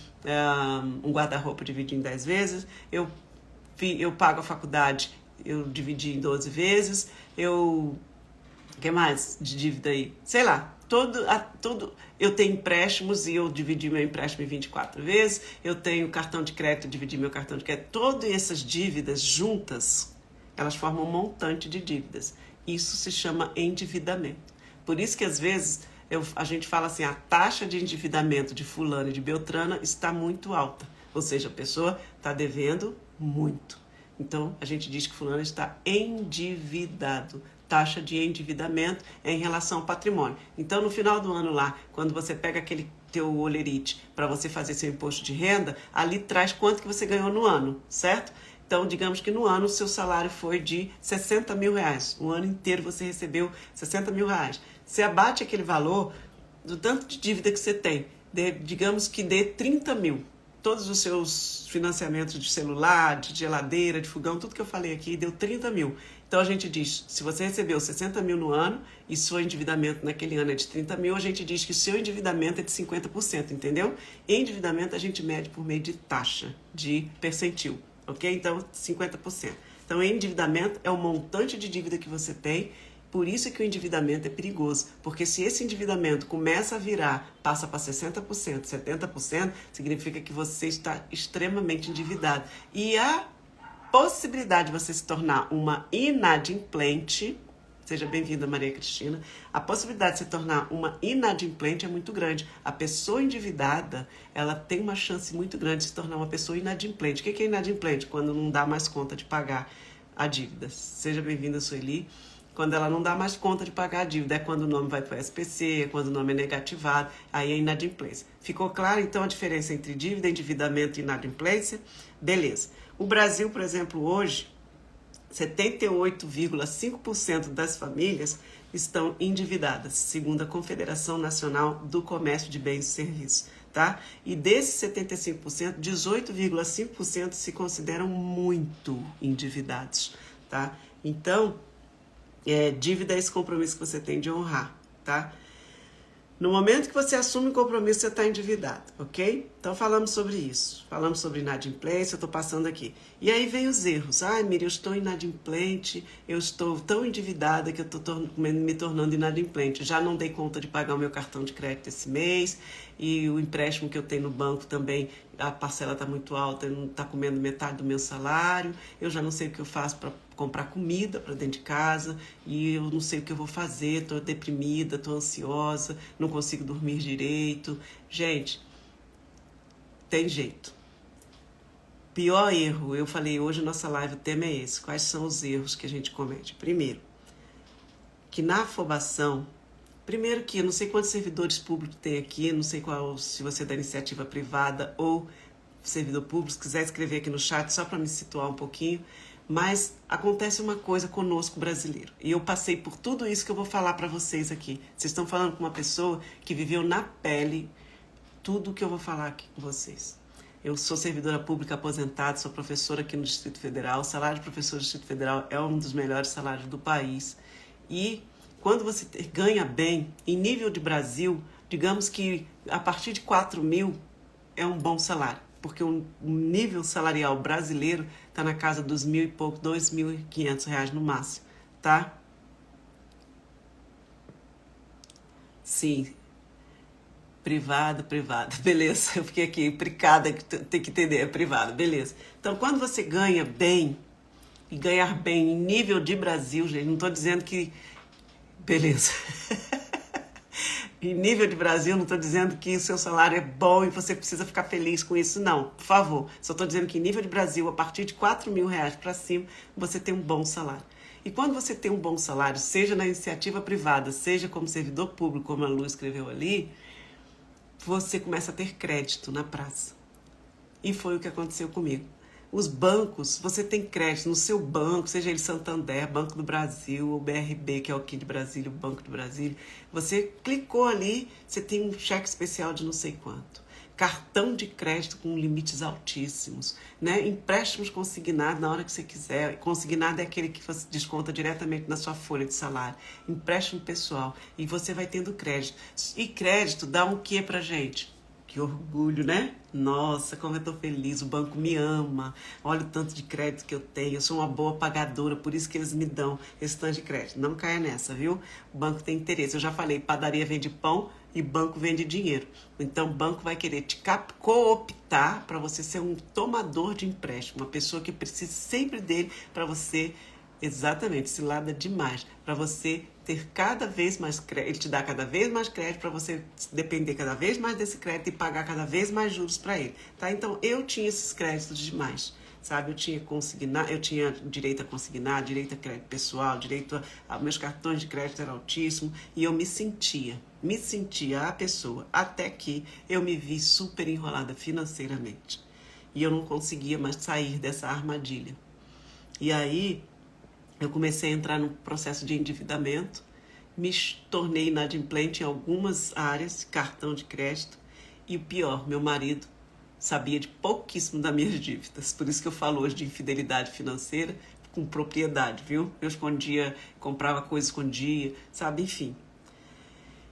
um guarda-roupa, dividi em 10 vezes, eu pago a faculdade, eu dividi em 12 vezes, o que mais de dívida aí? Sei lá, eu tenho empréstimos e eu dividi meu empréstimo em 24 vezes, eu tenho cartão de crédito, dividi meu cartão de crédito, todas essas dívidas juntas, elas formam um montante de dívidas. Isso se chama endividamento. Por isso que às vezes a gente fala assim, a taxa de endividamento de fulano e de beltrana está muito alta. Ou seja, a pessoa está devendo muito. Então, a gente diz que fulano está endividado. Taxa de endividamento é em relação ao patrimônio. Então, no final do ano lá, quando você pega aquele teu olerite para você fazer seu imposto de renda, ali traz quanto que você ganhou no ano, certo? Então, digamos que no ano o seu salário foi de 60 mil reais. O ano inteiro você recebeu 60 mil reais. Você abate aquele valor do tanto de dívida que você tem. Digamos que dê 30 mil. Todos os seus financiamentos de celular, de geladeira, de fogão, tudo que eu falei aqui, deu 30 mil. Então, a gente diz, se você recebeu 60 mil no ano e seu endividamento naquele ano é de 30 mil, a gente diz que seu endividamento é de 50%, entendeu? Endividamento a gente mede por meio de taxa, de percentil, ok? Então, 50%. Então, endividamento é o montante de dívida que você tem. Por isso que o endividamento é perigoso, porque se esse endividamento começa a virar, passa para 60%, 70%, significa que você está extremamente endividado. E a possibilidade de você se tornar uma inadimplente, seja bem-vinda, Maria Cristina, a possibilidade de se tornar uma inadimplente é muito grande. A pessoa endividada, ela tem uma chance muito grande de se tornar uma pessoa inadimplente. O que é inadimplente? Quando não dá mais conta de pagar a dívida. Seja bem-vinda, Sueli. Quando ela não dá mais conta de pagar a dívida, é quando o nome vai para o SPC, é quando o nome é negativado, aí é inadimplência. Ficou claro, então, a diferença entre dívida, endividamento e inadimplência? Beleza. O Brasil, por exemplo, hoje, 78,5% das famílias estão endividadas, segundo a Confederação Nacional do Comércio de Bens e Serviços, tá? E desses 75%, 18,5% se consideram muito endividados, tá? Então, dívida é esse compromisso que você tem de honrar, tá? No momento que você assume o compromisso, você está endividado, ok? Então, falamos sobre isso. Falamos sobre inadimplência, eu estou passando aqui. E aí vem os erros. Ai, Miriam, eu estou inadimplente, eu estou tão endividada que eu estou me tornando inadimplente. Já não dei conta de pagar o meu cartão de crédito esse mês e o empréstimo que eu tenho no banco também, a parcela está muito alta, não está comendo metade do meu salário. Eu já não sei o que eu faço para comprar comida para dentro de casa e eu não sei o que eu vou fazer, estou deprimida, estou ansiosa, não consigo dormir direito. Gente, tem jeito. Pior erro, eu falei hoje nossa live, o tema é esse. Quais são os erros que a gente comete? Primeiro, que na afobação, primeiro que eu não sei quantos servidores públicos tem aqui, não sei qual, se você é da iniciativa privada ou servidor público, se quiser escrever aqui no chat só para me situar um pouquinho. Mas acontece uma coisa conosco brasileiro. E eu passei por tudo isso que eu vou falar para vocês aqui. Vocês estão falando com uma pessoa que viveu na pele tudo que eu vou falar aqui com vocês. Eu sou servidora pública aposentada, sou professora aqui no Distrito Federal. O salário de professor do Distrito Federal é um dos melhores salários do país. E quando você ganha bem, em nível de Brasil, digamos que a partir de 4 mil é um bom salário. Porque o nível salarial brasileiro está na casa dos 1.000 e pouco, 2.500 reais no máximo, tá? Sim, privado, beleza. Eu fiquei aqui, pricada, tem que entender, é privado, beleza. Então, quando você ganha bem, e ganhar bem em nível de Brasil, gente, não estou dizendo que... Beleza. Em nível de Brasil, não estou dizendo que o seu salário é bom e você precisa ficar feliz com isso, não, por favor. Só estou dizendo que em nível de Brasil, a partir de 4 mil reais para cima, você tem um bom salário. E quando você tem um bom salário, seja na iniciativa privada, seja como servidor público, como a Lu escreveu ali, você começa a ter crédito na praça. E foi o que aconteceu comigo. Os bancos, você tem crédito no seu banco, seja ele Santander, Banco do Brasil, ou BRB, que é o aqui de Brasília, o Banco do Brasil. Você clicou ali, você tem um cheque especial de não sei quanto. cartão de crédito com limites altíssimos, né? Empréstimos consignados na hora que você quiser. Consignado é aquele que você desconta diretamente na sua folha de salário. Empréstimo pessoal. E você vai tendo crédito. E crédito dá um quê pra gente? Que orgulho, né? Nossa, como eu tô feliz, o banco me ama, olha o tanto de crédito que eu tenho, eu sou uma boa pagadora, por isso que eles me dão esse tanto de crédito. Não caia nessa, viu? O banco tem interesse. Eu já falei, padaria vende pão e banco vende dinheiro. Então o banco vai querer te cooptar para você ser um tomador de empréstimo, uma pessoa que precisa sempre dele para você, exatamente, se lada demais, para você ter cada vez mais crédito, ele te dá cada vez mais crédito para você depender cada vez mais desse crédito e pagar cada vez mais juros para ele, tá? Então eu tinha esses créditos demais, sabe? Eu tinha direito a consignar, direito a crédito pessoal, direito a meus cartões de crédito eram altíssimos e eu me sentia a pessoa, até que eu me vi super enrolada financeiramente e eu não conseguia mais sair dessa armadilha. E aí eu comecei a entrar num processo de endividamento, me tornei inadimplente em algumas áreas, cartão de crédito, e o pior, meu marido sabia de pouquíssimo das minhas dívidas. Por isso que eu falo hoje de infidelidade financeira com propriedade, viu? Eu escondia, comprava coisa, escondia, sabe? Enfim.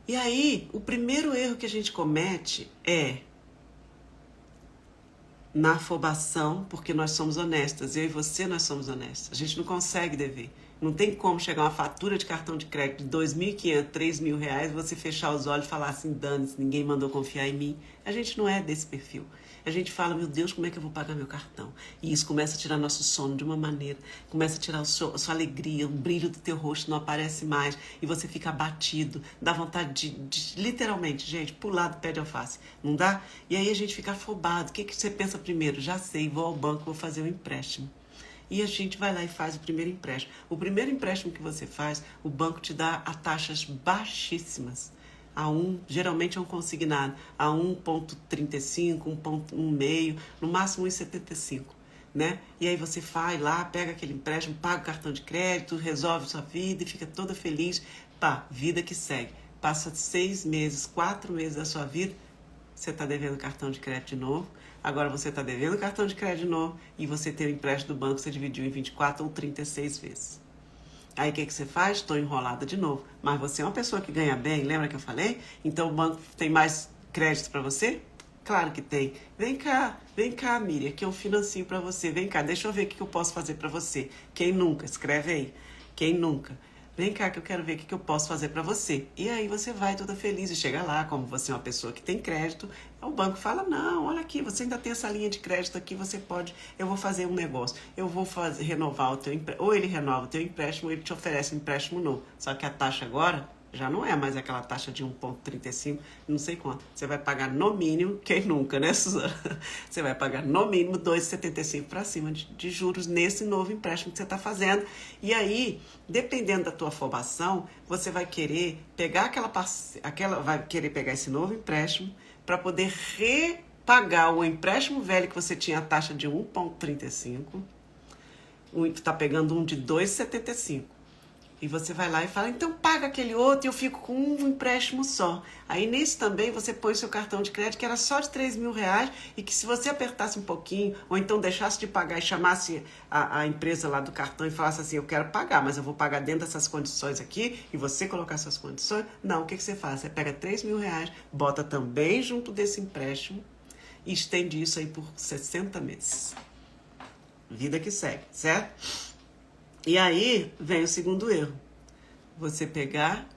E aí, o primeiro erro que a gente comete é na afobação, porque nós somos honestas. Eu e você, nós somos honestas. A gente não consegue dever. Não tem como chegar uma fatura de cartão de crédito de R$2.500, R$3.000, você fechar os olhos e falar assim, dane-se, ninguém mandou confiar em mim. A gente não é desse perfil. A gente fala, meu Deus, como é que eu vou pagar meu cartão? E isso começa a tirar nosso sono de uma maneira, começa a tirar a sua alegria, o brilho do teu rosto não aparece mais e você fica abatido, dá vontade de literalmente, gente, pular do pé de alface, não dá? E aí a gente fica afobado. O que você pensa primeiro? Já sei, vou ao banco, vou fazer um empréstimo. E a gente vai lá e faz o primeiro empréstimo. O primeiro empréstimo que você faz, o banco te dá a taxas baixíssimas. Geralmente é um consignado, a 1,35, 1,5, no máximo 1,75, né? E aí você vai lá, pega aquele empréstimo, paga o cartão de crédito, resolve sua vida e fica toda feliz. Pá, vida que segue. Passa 6 meses, 4 meses da sua vida, você está devendo cartão de crédito de novo. Agora você está devendo cartão de crédito de novo e você tem o empréstimo do banco, você dividiu em 24 ou 36 vezes. Aí o que você faz? Estou enrolada de novo. Mas você é uma pessoa que ganha bem, lembra que eu falei? Então o banco tem mais crédito para você? Claro que tem. Vem cá, Miriam, que eu financio para você. Vem cá, deixa eu ver o que eu posso fazer para você. Quem nunca? Escreve aí. Quem nunca? Vem cá que eu quero ver o que eu posso fazer para você. E aí você vai toda feliz e chega lá, como você é uma pessoa que tem crédito, o banco fala, não, olha aqui, você ainda tem essa linha de crédito aqui, você pode, eu vou fazer um negócio, eu vou renovar o teu empréstimo, ou ele renova o teu empréstimo, ou ele te oferece um empréstimo novo. Só que a taxa agora já não é mais aquela taxa de 1,35, não sei quanto. Você vai pagar no mínimo, quem nunca, né, Suzana? Você vai pagar no mínimo 2,75 para cima de juros nesse novo empréstimo que você está fazendo. E aí, dependendo da tua afobação, você vai querer pegar vai querer pegar esse novo empréstimo para poder repagar o empréstimo velho que você tinha a taxa de 1,35, está pegando um de 2,75. E você vai lá e fala, então paga aquele outro e eu fico com um empréstimo só. Aí nesse também você põe o seu cartão de crédito que era só de R$3.000 e que se você apertasse um pouquinho ou então deixasse de pagar e chamasse a empresa lá do cartão e falasse assim, eu quero pagar, mas eu vou pagar dentro dessas condições aqui e você colocar suas condições. Não, o que você faz? Você pega R$3.000, bota também junto desse empréstimo e estende isso aí por 60 meses. Vida que segue, certo? E aí vem o segundo erro. Você pegar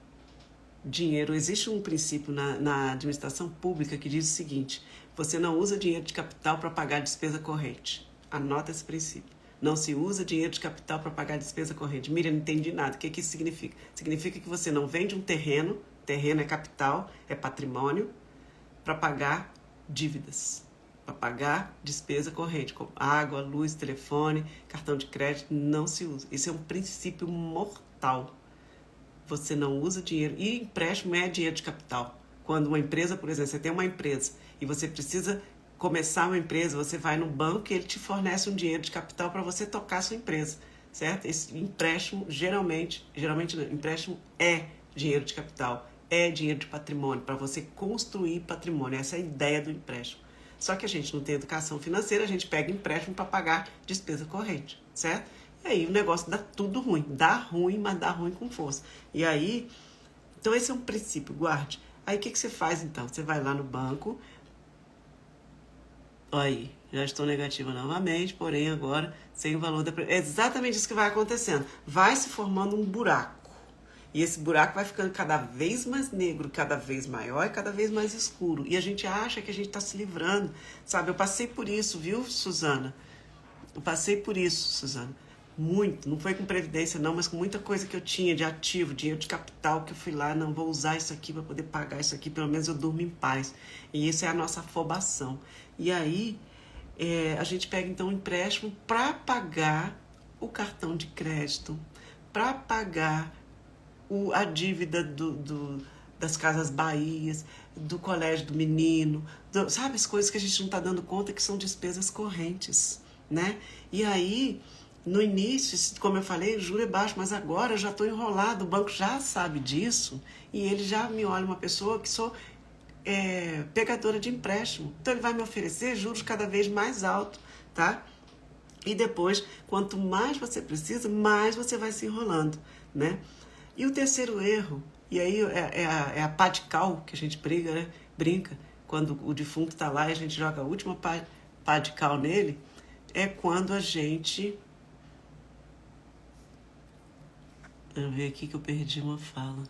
dinheiro. Existe um princípio na administração pública que diz o seguinte: você não usa dinheiro de capital para pagar despesa corrente. Anota esse princípio. Não se usa dinheiro de capital para pagar despesa corrente. Miriam, não entendi nada. O que isso significa? Significa que você não vende um terreno é capital, é patrimônio, para pagar dívidas. Para pagar despesa corrente, como água, luz, telefone, cartão de crédito, não se usa. Isso é um princípio mortal. Você não usa dinheiro. E empréstimo é dinheiro de capital. Quando uma empresa, por exemplo, você tem uma empresa e você precisa começar uma empresa, você vai no banco e ele te fornece um dinheiro de capital para você tocar a sua empresa, certo? Esse empréstimo, geralmente não, empréstimo é dinheiro de capital. é dinheiro de patrimônio, para você construir patrimônio. Essa é a ideia do empréstimo. Só que a gente não tem educação financeira, a gente pega empréstimo para pagar despesa corrente, certo? E aí o negócio dá tudo ruim. Dá ruim, mas dá ruim com força. E aí, então esse é um princípio, guarde. Aí o que você faz então? Você vai lá no banco. Aí, já estou negativa novamente, porém agora sem o valor da... É exatamente isso que vai acontecendo. Vai se formando um buraco. E esse buraco vai ficando cada vez mais negro, cada vez maior e cada vez mais escuro. E a gente acha que a gente está se livrando, sabe? Eu passei por isso, viu, Suzana? Eu passei por isso, Suzana. Muito. Não foi com previdência, não, mas com muita coisa que eu tinha de ativo, dinheiro de capital, que eu fui lá, não vou usar isso aqui para poder pagar isso aqui, pelo menos eu durmo em paz. E isso é a nossa afobação. E aí, a gente pega então um empréstimo para pagar o cartão de crédito, para pagar a dívida das Casas Bahias, do colégio do menino, sabe, as coisas que a gente não está dando conta que são despesas correntes, né? E aí, no início, como eu falei, o juro é baixo, mas agora eu já estou enrolado, o banco já sabe disso e ele já me olha uma pessoa que sou pegadora de empréstimo. Então ele vai me oferecer juros cada vez mais altos, tá? E depois, quanto mais você precisa, mais você vai se enrolando, né? E o terceiro erro, e aí é a pá de cal que a gente brinca, quando o defunto está lá e a gente joga a última pá de cal nele, é quando a gente... Deixa eu ver aqui que eu perdi uma fala.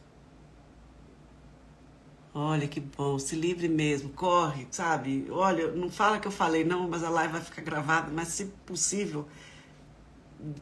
Olha que bom, se livre mesmo, corre, sabe? Olha, não fala que eu falei não, mas a live vai ficar gravada, mas se possível...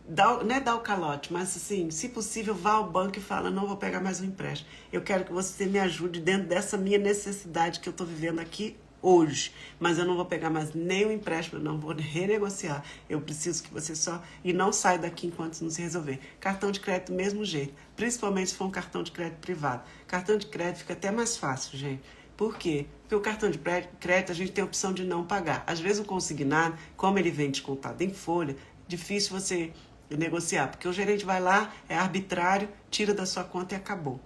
não é dar o calote, mas assim, se possível, vá ao banco e fala, não vou pegar mais um empréstimo. Eu quero que você me ajude dentro dessa minha necessidade que eu estou vivendo aqui hoje. Mas eu não vou pegar mais nenhum empréstimo, eu não vou renegociar. Eu preciso que você só... E não saia daqui enquanto isso não se resolver. Cartão de crédito do mesmo jeito, principalmente se for um cartão de crédito privado. Cartão de crédito fica até mais fácil, gente. Por quê? Porque o cartão de crédito a gente tem a opção de não pagar. Às vezes o consignado, como ele vem descontado em folha, difícil você negociar, porque o gerente vai lá, é arbitrário, tira da sua conta e acabou.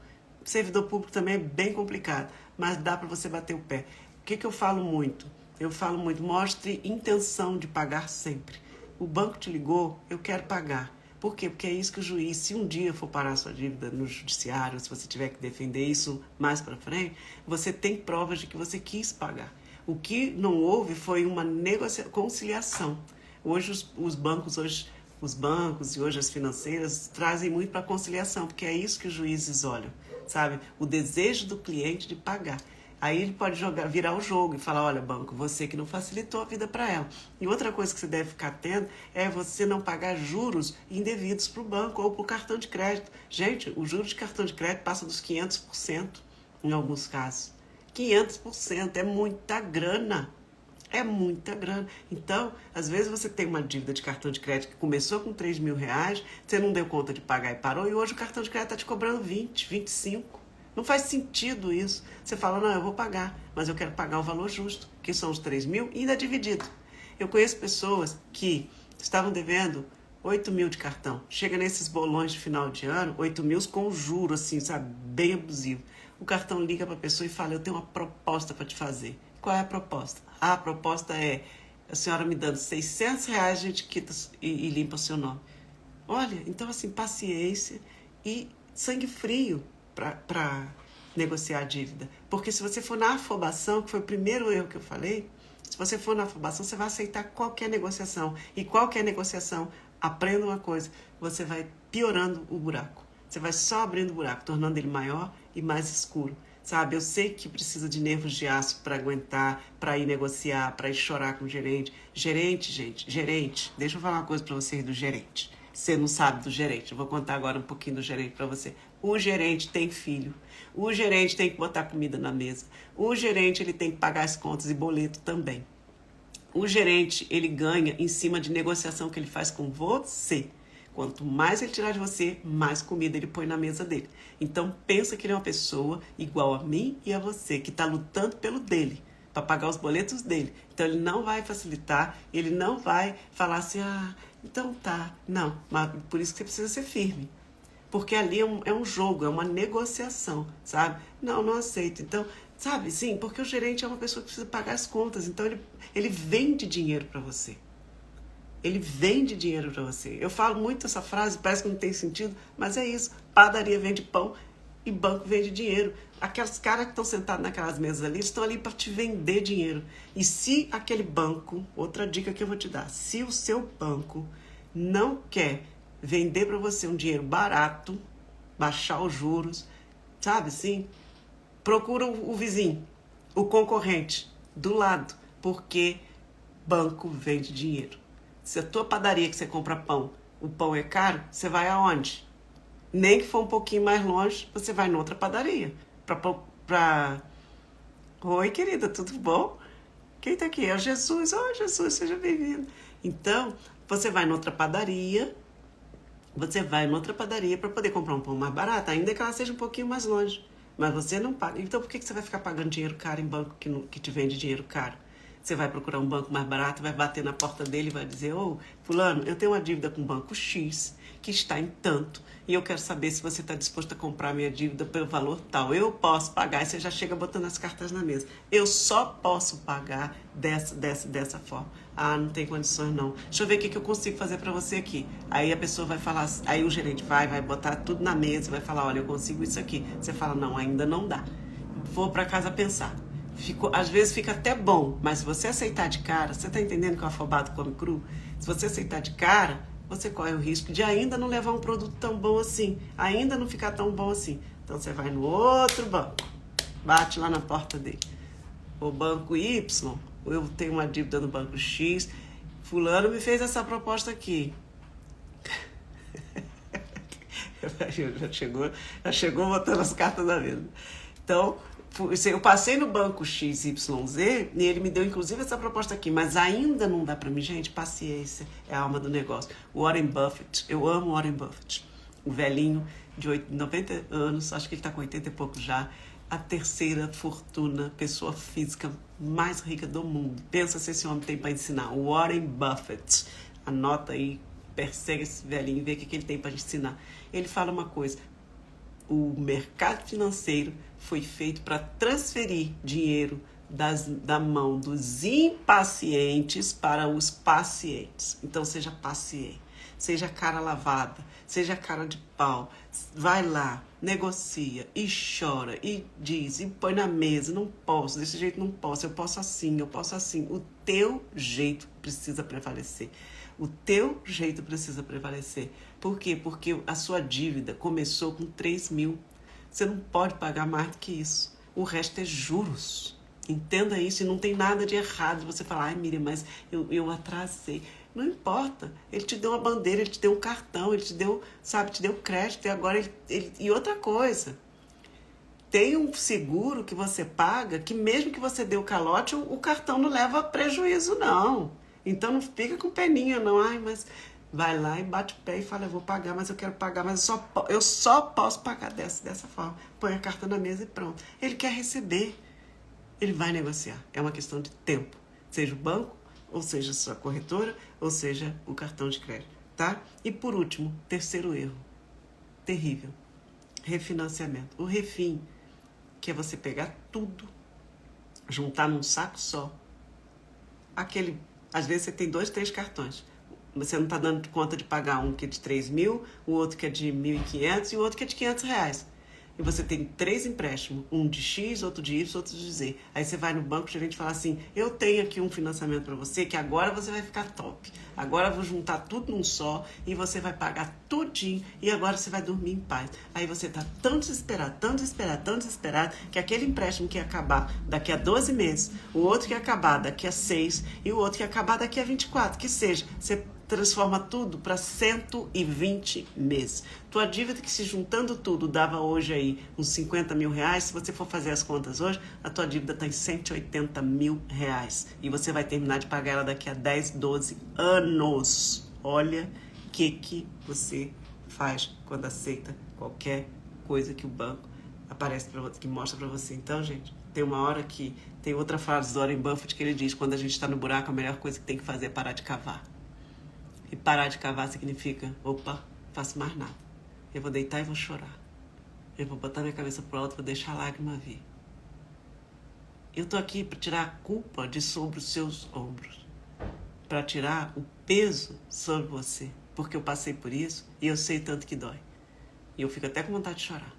O servidor público também é bem complicado, mas dá para você bater o pé. O que eu falo muito? Eu falo muito, mostre intenção de pagar sempre. O banco te ligou, eu quero pagar. Por quê? Porque é isso que o juiz, se um dia for parar a sua dívida no judiciário, se você tiver que defender isso mais para frente, você tem provas de que você quis pagar. O que não houve foi uma conciliação. Hoje os bancos e hoje as financeiras trazem muito para a conciliação, porque é isso que os juízes olham, sabe? O desejo do cliente de pagar. Aí ele pode virar o jogo e falar, olha, banco, você que não facilitou a vida para ela. E outra coisa que você deve ficar atento é você não pagar juros indevidos para o banco ou para o cartão de crédito. Gente, o juro de cartão de crédito passa dos 500% em alguns casos. 500% é muita grana. É muita grana. Então, às vezes você tem uma dívida de cartão de crédito que começou com 3 mil reais, você não deu conta de pagar e parou, e hoje o cartão de crédito está te cobrando 20, 25. Não faz sentido isso. Você fala, não, eu vou pagar, mas eu quero pagar o valor justo, que são os 3 mil, e ainda dividido. Eu conheço pessoas que estavam devendo 8 mil de cartão. Chega nesses bolões de final de ano, 8 mil com juro, assim, sabe, bem abusivo. O cartão liga para a pessoa e fala, eu tenho uma proposta para te fazer. Qual é a proposta? A proposta é a senhora me dando 600 reais, a gente quita e limpa o seu nome. Olha, então assim, paciência e sangue frio para negociar a dívida. Porque se você for na afobação, que foi o primeiro erro que eu falei, se você for na afobação, você vai aceitar qualquer negociação. E qualquer negociação, aprenda uma coisa, você vai piorando o buraco. Você vai só abrindo o buraco, tornando ele maior e mais escuro. Sabe, eu sei que precisa de nervos de aço para aguentar, para ir negociar, para ir chorar com o gerente. Gerente, deixa eu falar uma coisa para vocês do gerente. Você não sabe do gerente, eu vou contar agora um pouquinho do gerente para você. O gerente tem filho, o gerente tem que botar comida na mesa, o gerente ele tem que pagar as contas e boleto também. O gerente ele ganha em cima de negociação que ele faz com você. Quanto mais ele tirar de você, mais comida ele põe na mesa dele. Então, pensa que ele é uma pessoa igual a mim e a você, que está lutando pelo dele, para pagar os boletos dele. Então, ele não vai facilitar, ele não vai falar assim, então tá. Não, mas por isso que você precisa ser firme. Porque ali é um jogo, é uma negociação, sabe? Não aceito. Então, sabe, sim, porque o gerente é uma pessoa que precisa pagar as contas. Então, ele vende dinheiro para você. Ele vende dinheiro para você. Eu falo muito essa frase, parece que não tem sentido, mas é isso. Padaria vende pão e banco vende dinheiro. Aqueles caras que estão sentados naquelas mesas ali, estão ali para te vender dinheiro. E se aquele banco, outra dica que eu vou te dar, se o seu banco não quer vender para você um dinheiro barato, baixar os juros, sabe assim, procura o vizinho, o concorrente do lado, porque banco vende dinheiro. Se a tua padaria que você compra pão, o pão é caro, você vai aonde? Nem que for um pouquinho mais longe, você vai noutra padaria. Oi, querida, tudo bom? Quem tá aqui? É o Jesus. Oh, Jesus, seja bem-vindo. Então, você vai noutra padaria para poder comprar um pão mais barato, ainda que ela seja um pouquinho mais longe. Mas você não paga. Então, por que você vai ficar pagando dinheiro caro em banco que te vende dinheiro caro? Você vai procurar um banco mais barato, vai bater na porta dele e vai dizer: ô, fulano, eu tenho uma dívida com o banco X, que está em tanto, e eu quero saber se você está disposto a comprar minha dívida pelo valor tal. Eu posso pagar, e você já chega botando as cartas na mesa. Eu só posso pagar dessa forma. Ah, não tem condições não. Deixa eu ver o que eu consigo fazer para você aqui. Aí a pessoa vai falar, aí o gerente vai botar tudo na mesa, vai falar: olha, eu consigo isso aqui. Você fala: não, ainda não dá. Vou para casa pensar. Às vezes fica até bom, mas se você aceitar de cara, você tá entendendo que o afobado come cru? Se você aceitar de cara, você corre o risco de ainda não levar um produto tão bom assim, ainda não ficar tão bom assim. Então você vai no outro banco, bate lá na porta dele. O banco Y, eu tenho uma dívida no banco X, fulano me fez essa proposta aqui. Já chegou botando as cartas na mesa. Então, eu passei no banco XYZ e ele me deu inclusive essa proposta aqui, mas ainda não dá pra mim. Gente, paciência é a alma do negócio. O Warren Buffett, eu amo o Warren Buffett, o velhinho de 90 anos, acho que ele tá com 80 e pouco já, a terceira fortuna, pessoa física mais rica do mundo. Pensa se esse homem tem para ensinar. O Warren Buffett, anota aí, persegue esse velhinho e vê o que ele tem para ensinar. Ele fala uma coisa: o mercado financeiro foi feito para transferir dinheiro da mão dos impacientes para os pacientes. Então, seja paciente, seja cara lavada, seja cara de pau. Vai lá, negocia e chora e diz, e põe na mesa: não posso, desse jeito não posso, eu posso assim, eu posso assim. O teu jeito precisa prevalecer. O teu jeito precisa prevalecer. Por quê? Porque a sua dívida começou com 3 mil. Você não pode pagar mais do que isso. O resto é juros. Entenda isso, e não tem nada de errado você falar: ai, Miriam, mas eu atrasei. Não importa. Ele te deu uma bandeira, ele te deu um cartão, ele te deu, sabe, te deu crédito, e agora E outra coisa, tem um seguro que você paga, que mesmo que você dê o calote, o cartão não leva prejuízo, não. Então não fica com peninha, não. Ai, mas vai lá e bate o pé e fala: eu vou pagar, mas eu quero pagar, mas eu só posso pagar dessa forma. Põe a carta na mesa e pronto. Ele quer receber. Ele vai negociar. É uma questão de tempo. Seja o banco, ou seja a sua corretora, ou seja o cartão de crédito, tá? E por último, terceiro erro. Terrível. Refinanciamento. O refim, que é você pegar tudo, juntar num saco só. Às vezes você tem 2, 3 cartões. Você não está dando conta de pagar um que é de 3 mil, o outro que é de 1.500 e o outro que é de R$500. E você tem 3 empréstimos, um de X, outro de Y, outro de Z. Aí você vai no banco, o gerente fala assim: eu tenho aqui um financiamento para você, que agora você vai ficar top. Agora eu vou juntar tudo num só e você vai pagar tudinho e agora você vai dormir em paz. Aí você está tão desesperado, que aquele empréstimo que ia acabar daqui a 12 meses, o outro que ia acabar daqui a 6 e o outro que ia acabar daqui a 24, que seja, você transforma tudo para 120 meses. Tua dívida, que se juntando tudo dava hoje aí uns 50 mil reais, se você for fazer as contas hoje, a tua dívida está em 180 mil reais. E você vai terminar de pagar ela daqui a 10, 12 anos. Olha o que você faz quando aceita qualquer coisa que o banco aparece para você, que mostra para você. Então, gente, tem uma hora que... Tem outra frase do Warren Buffett que ele diz: quando a gente está no buraco, a melhor coisa que tem que fazer é parar de cavar. E parar de cavar significa: opa, faço mais nada. Eu vou deitar e vou chorar. Eu vou botar minha cabeça pro alto e vou deixar a lágrima vir. Eu tô aqui para tirar a culpa de sobre os seus ombros. Para tirar o peso sobre você. Porque eu passei por isso e eu sei o tanto que dói. E eu fico até com vontade de chorar.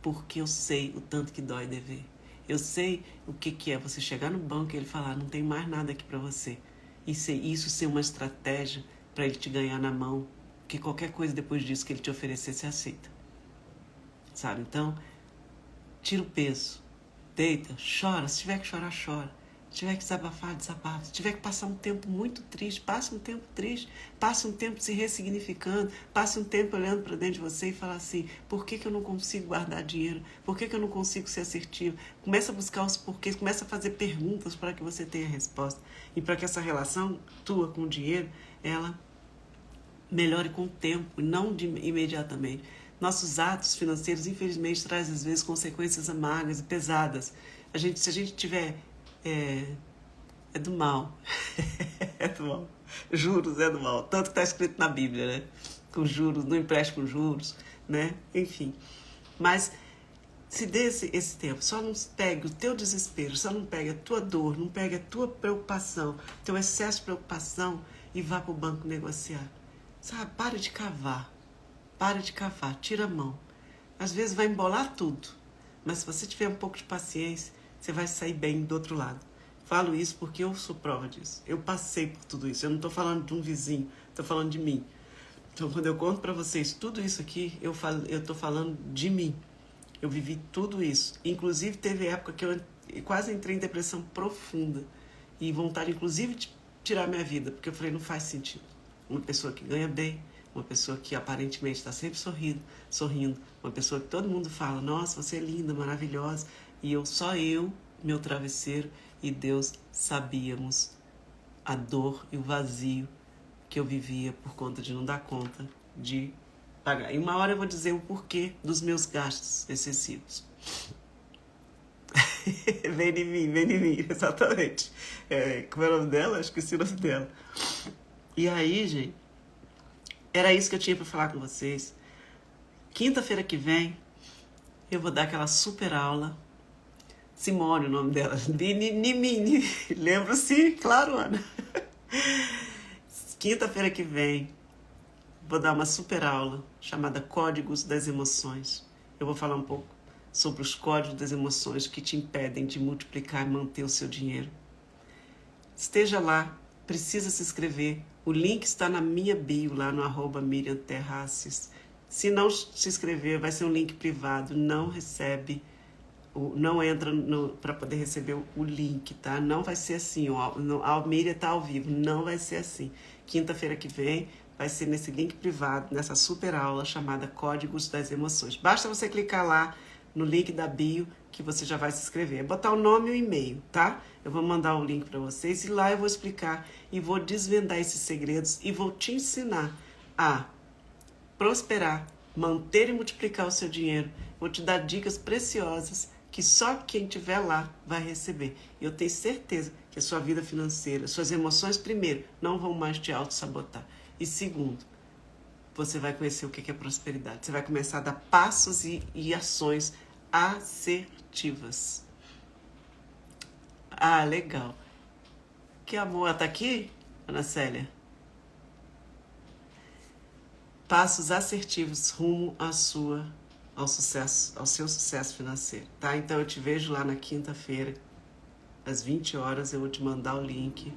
Porque eu sei o tanto que dói dever. Eu sei o que é você chegar no banco e ele falar, não tem mais nada aqui para você. E isso ser uma estratégia para ele te ganhar na mão. Que qualquer coisa depois disso que ele te oferecer, você aceita. Sabe? Então, tira o peso. Deita, chora. Se tiver que chorar, chora. Se tiver que desabafar, desabafa. Se tiver que passar um tempo muito triste, passe um tempo triste. Passe um tempo se ressignificando. Passe um tempo olhando para dentro de você e falar assim, por que eu não consigo guardar dinheiro? Por que eu não consigo ser assertivo? Começa a buscar os porquês, começa a fazer perguntas para que você tenha resposta. E para que essa relação tua com o dinheiro, ela melhore com o tempo, não imediatamente. Nossos atos financeiros, infelizmente, trazem às vezes consequências amargas e pesadas. Se a gente tiver... É do mal. É do mal. Juros é do mal. Tanto que está escrito na Bíblia, né? Com juros, não empreste com juros, né? Enfim. Mas se dê esse tempo. Só não pegue o teu desespero, só não pegue a tua dor, não pegue a tua preocupação, teu excesso de preocupação e vá para o banco negociar. Sabe? Para de cavar. Para de cavar. Tira a mão. Às vezes vai embolar tudo. Mas se você tiver um pouco de paciência, você vai sair bem do outro lado. Falo isso porque eu sou prova disso. Eu passei por tudo isso. Eu não estou falando de um vizinho, estou falando de mim. Então, quando eu conto para vocês tudo isso aqui, eu estou falando de mim. Eu vivi tudo isso. Inclusive, teve época que eu quase entrei em depressão profunda. E vontade, inclusive, de tirar minha vida. Porque eu falei, não faz sentido. Uma pessoa que ganha bem, uma pessoa que aparentemente está sempre sorrindo. Uma pessoa que todo mundo fala, nossa, você é linda, maravilhosa. E só eu, meu travesseiro e Deus sabíamos a dor e o vazio que eu vivia por conta de não dar conta de pagar. E uma hora eu vou dizer o porquê dos meus gastos excessivos. Vem em mim, exatamente. Como é o nome dela? Acho que esqueci o nome dela. E aí, gente, era isso que eu tinha para falar com vocês. Quinta-feira que vem, eu vou dar aquela super aula. Simone, o nome dela. Lembro sim, claro, Ana. Quinta-feira que vem, vou dar uma super aula chamada Códigos das Emoções. Eu vou falar um pouco sobre os códigos das emoções que te impedem de multiplicar e manter o seu dinheiro. Esteja lá, precisa se inscrever. O link está na minha bio, lá no @MiriamTerraces. Se não se inscrever, vai ser um link privado, não recebe... Não entra para poder receber o link, tá? Não vai ser assim, a Miriam tá ao vivo, não vai ser assim. Quinta-feira que vem vai ser nesse link privado, nessa super aula chamada Códigos das Emoções. Basta você clicar lá no link da bio que você já vai se inscrever. É botar o nome e o e-mail, tá? Eu vou mandar o link para vocês e lá eu vou explicar e vou desvendar esses segredos e vou te ensinar a prosperar, manter e multiplicar o seu dinheiro. Vou te dar dicas preciosas que só quem estiver lá vai receber. E eu tenho certeza que a sua vida financeira, suas emoções, primeiro, não vão mais te auto-sabotar. E segundo, você vai conhecer o que é prosperidade. Você vai começar a dar passos e ações assertivas. Ah, legal. Que amor, ela tá aqui, Ana Célia? Passos assertivos rumo ao seu sucesso financeiro, tá? Então eu te vejo lá na quinta-feira, às 20 horas, eu vou te mandar o link.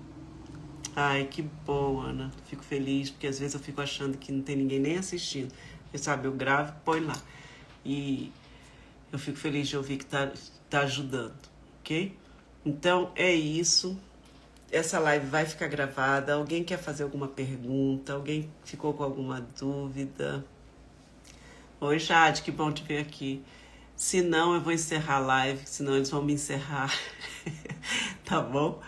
Ai, que bom, Ana. Fico feliz, porque às vezes eu fico achando que não tem ninguém nem assistindo. Você sabe, eu gravo, põe lá. E eu fico feliz de ouvir que tá ajudando, ok? Então é isso. Essa live vai ficar gravada. Alguém quer fazer alguma pergunta? Alguém ficou com alguma dúvida? Oi, Jade, que bom te ver aqui. Se não, eu vou encerrar a live, senão eles vão me encerrar. Tá bom?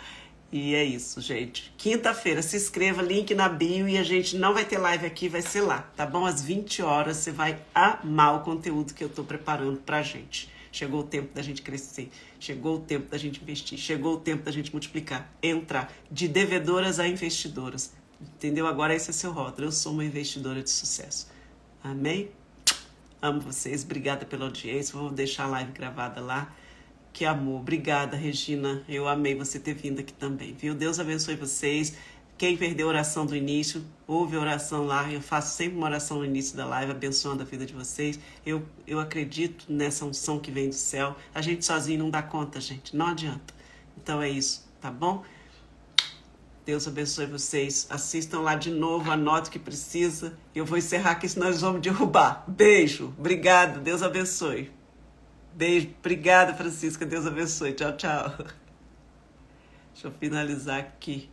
E é isso, gente. Quinta-feira, se inscreva, link na bio, e a gente não vai ter live aqui, vai ser lá, tá bom? Às 20 horas, você vai amar o conteúdo que eu tô preparando pra gente. Chegou o tempo da gente crescer, chegou o tempo da gente investir, chegou o tempo da gente multiplicar, entrar de devedoras a investidoras. Entendeu? Agora esse é seu rótulo. Eu sou uma investidora de sucesso. Amém? Amo vocês. Obrigada pela audiência. Vou deixar a live gravada lá. Que amor. Obrigada, Regina. Eu amei você ter vindo aqui também, viu? Deus abençoe vocês. Quem perdeu a oração do início, ouve a oração lá. Eu faço sempre uma oração no início da live, abençoando a vida de vocês. Eu acredito nessa unção que vem do céu. A gente sozinho não dá conta, gente. Não adianta. Então é isso, tá bom? Deus abençoe vocês. Assistam lá de novo, anote o que precisa. Eu vou encerrar aqui, senão nós vamos derrubar. Beijo. Obrigado. Deus abençoe. Beijo. Obrigada, Francisca. Deus abençoe. Tchau, tchau. Deixa eu finalizar aqui.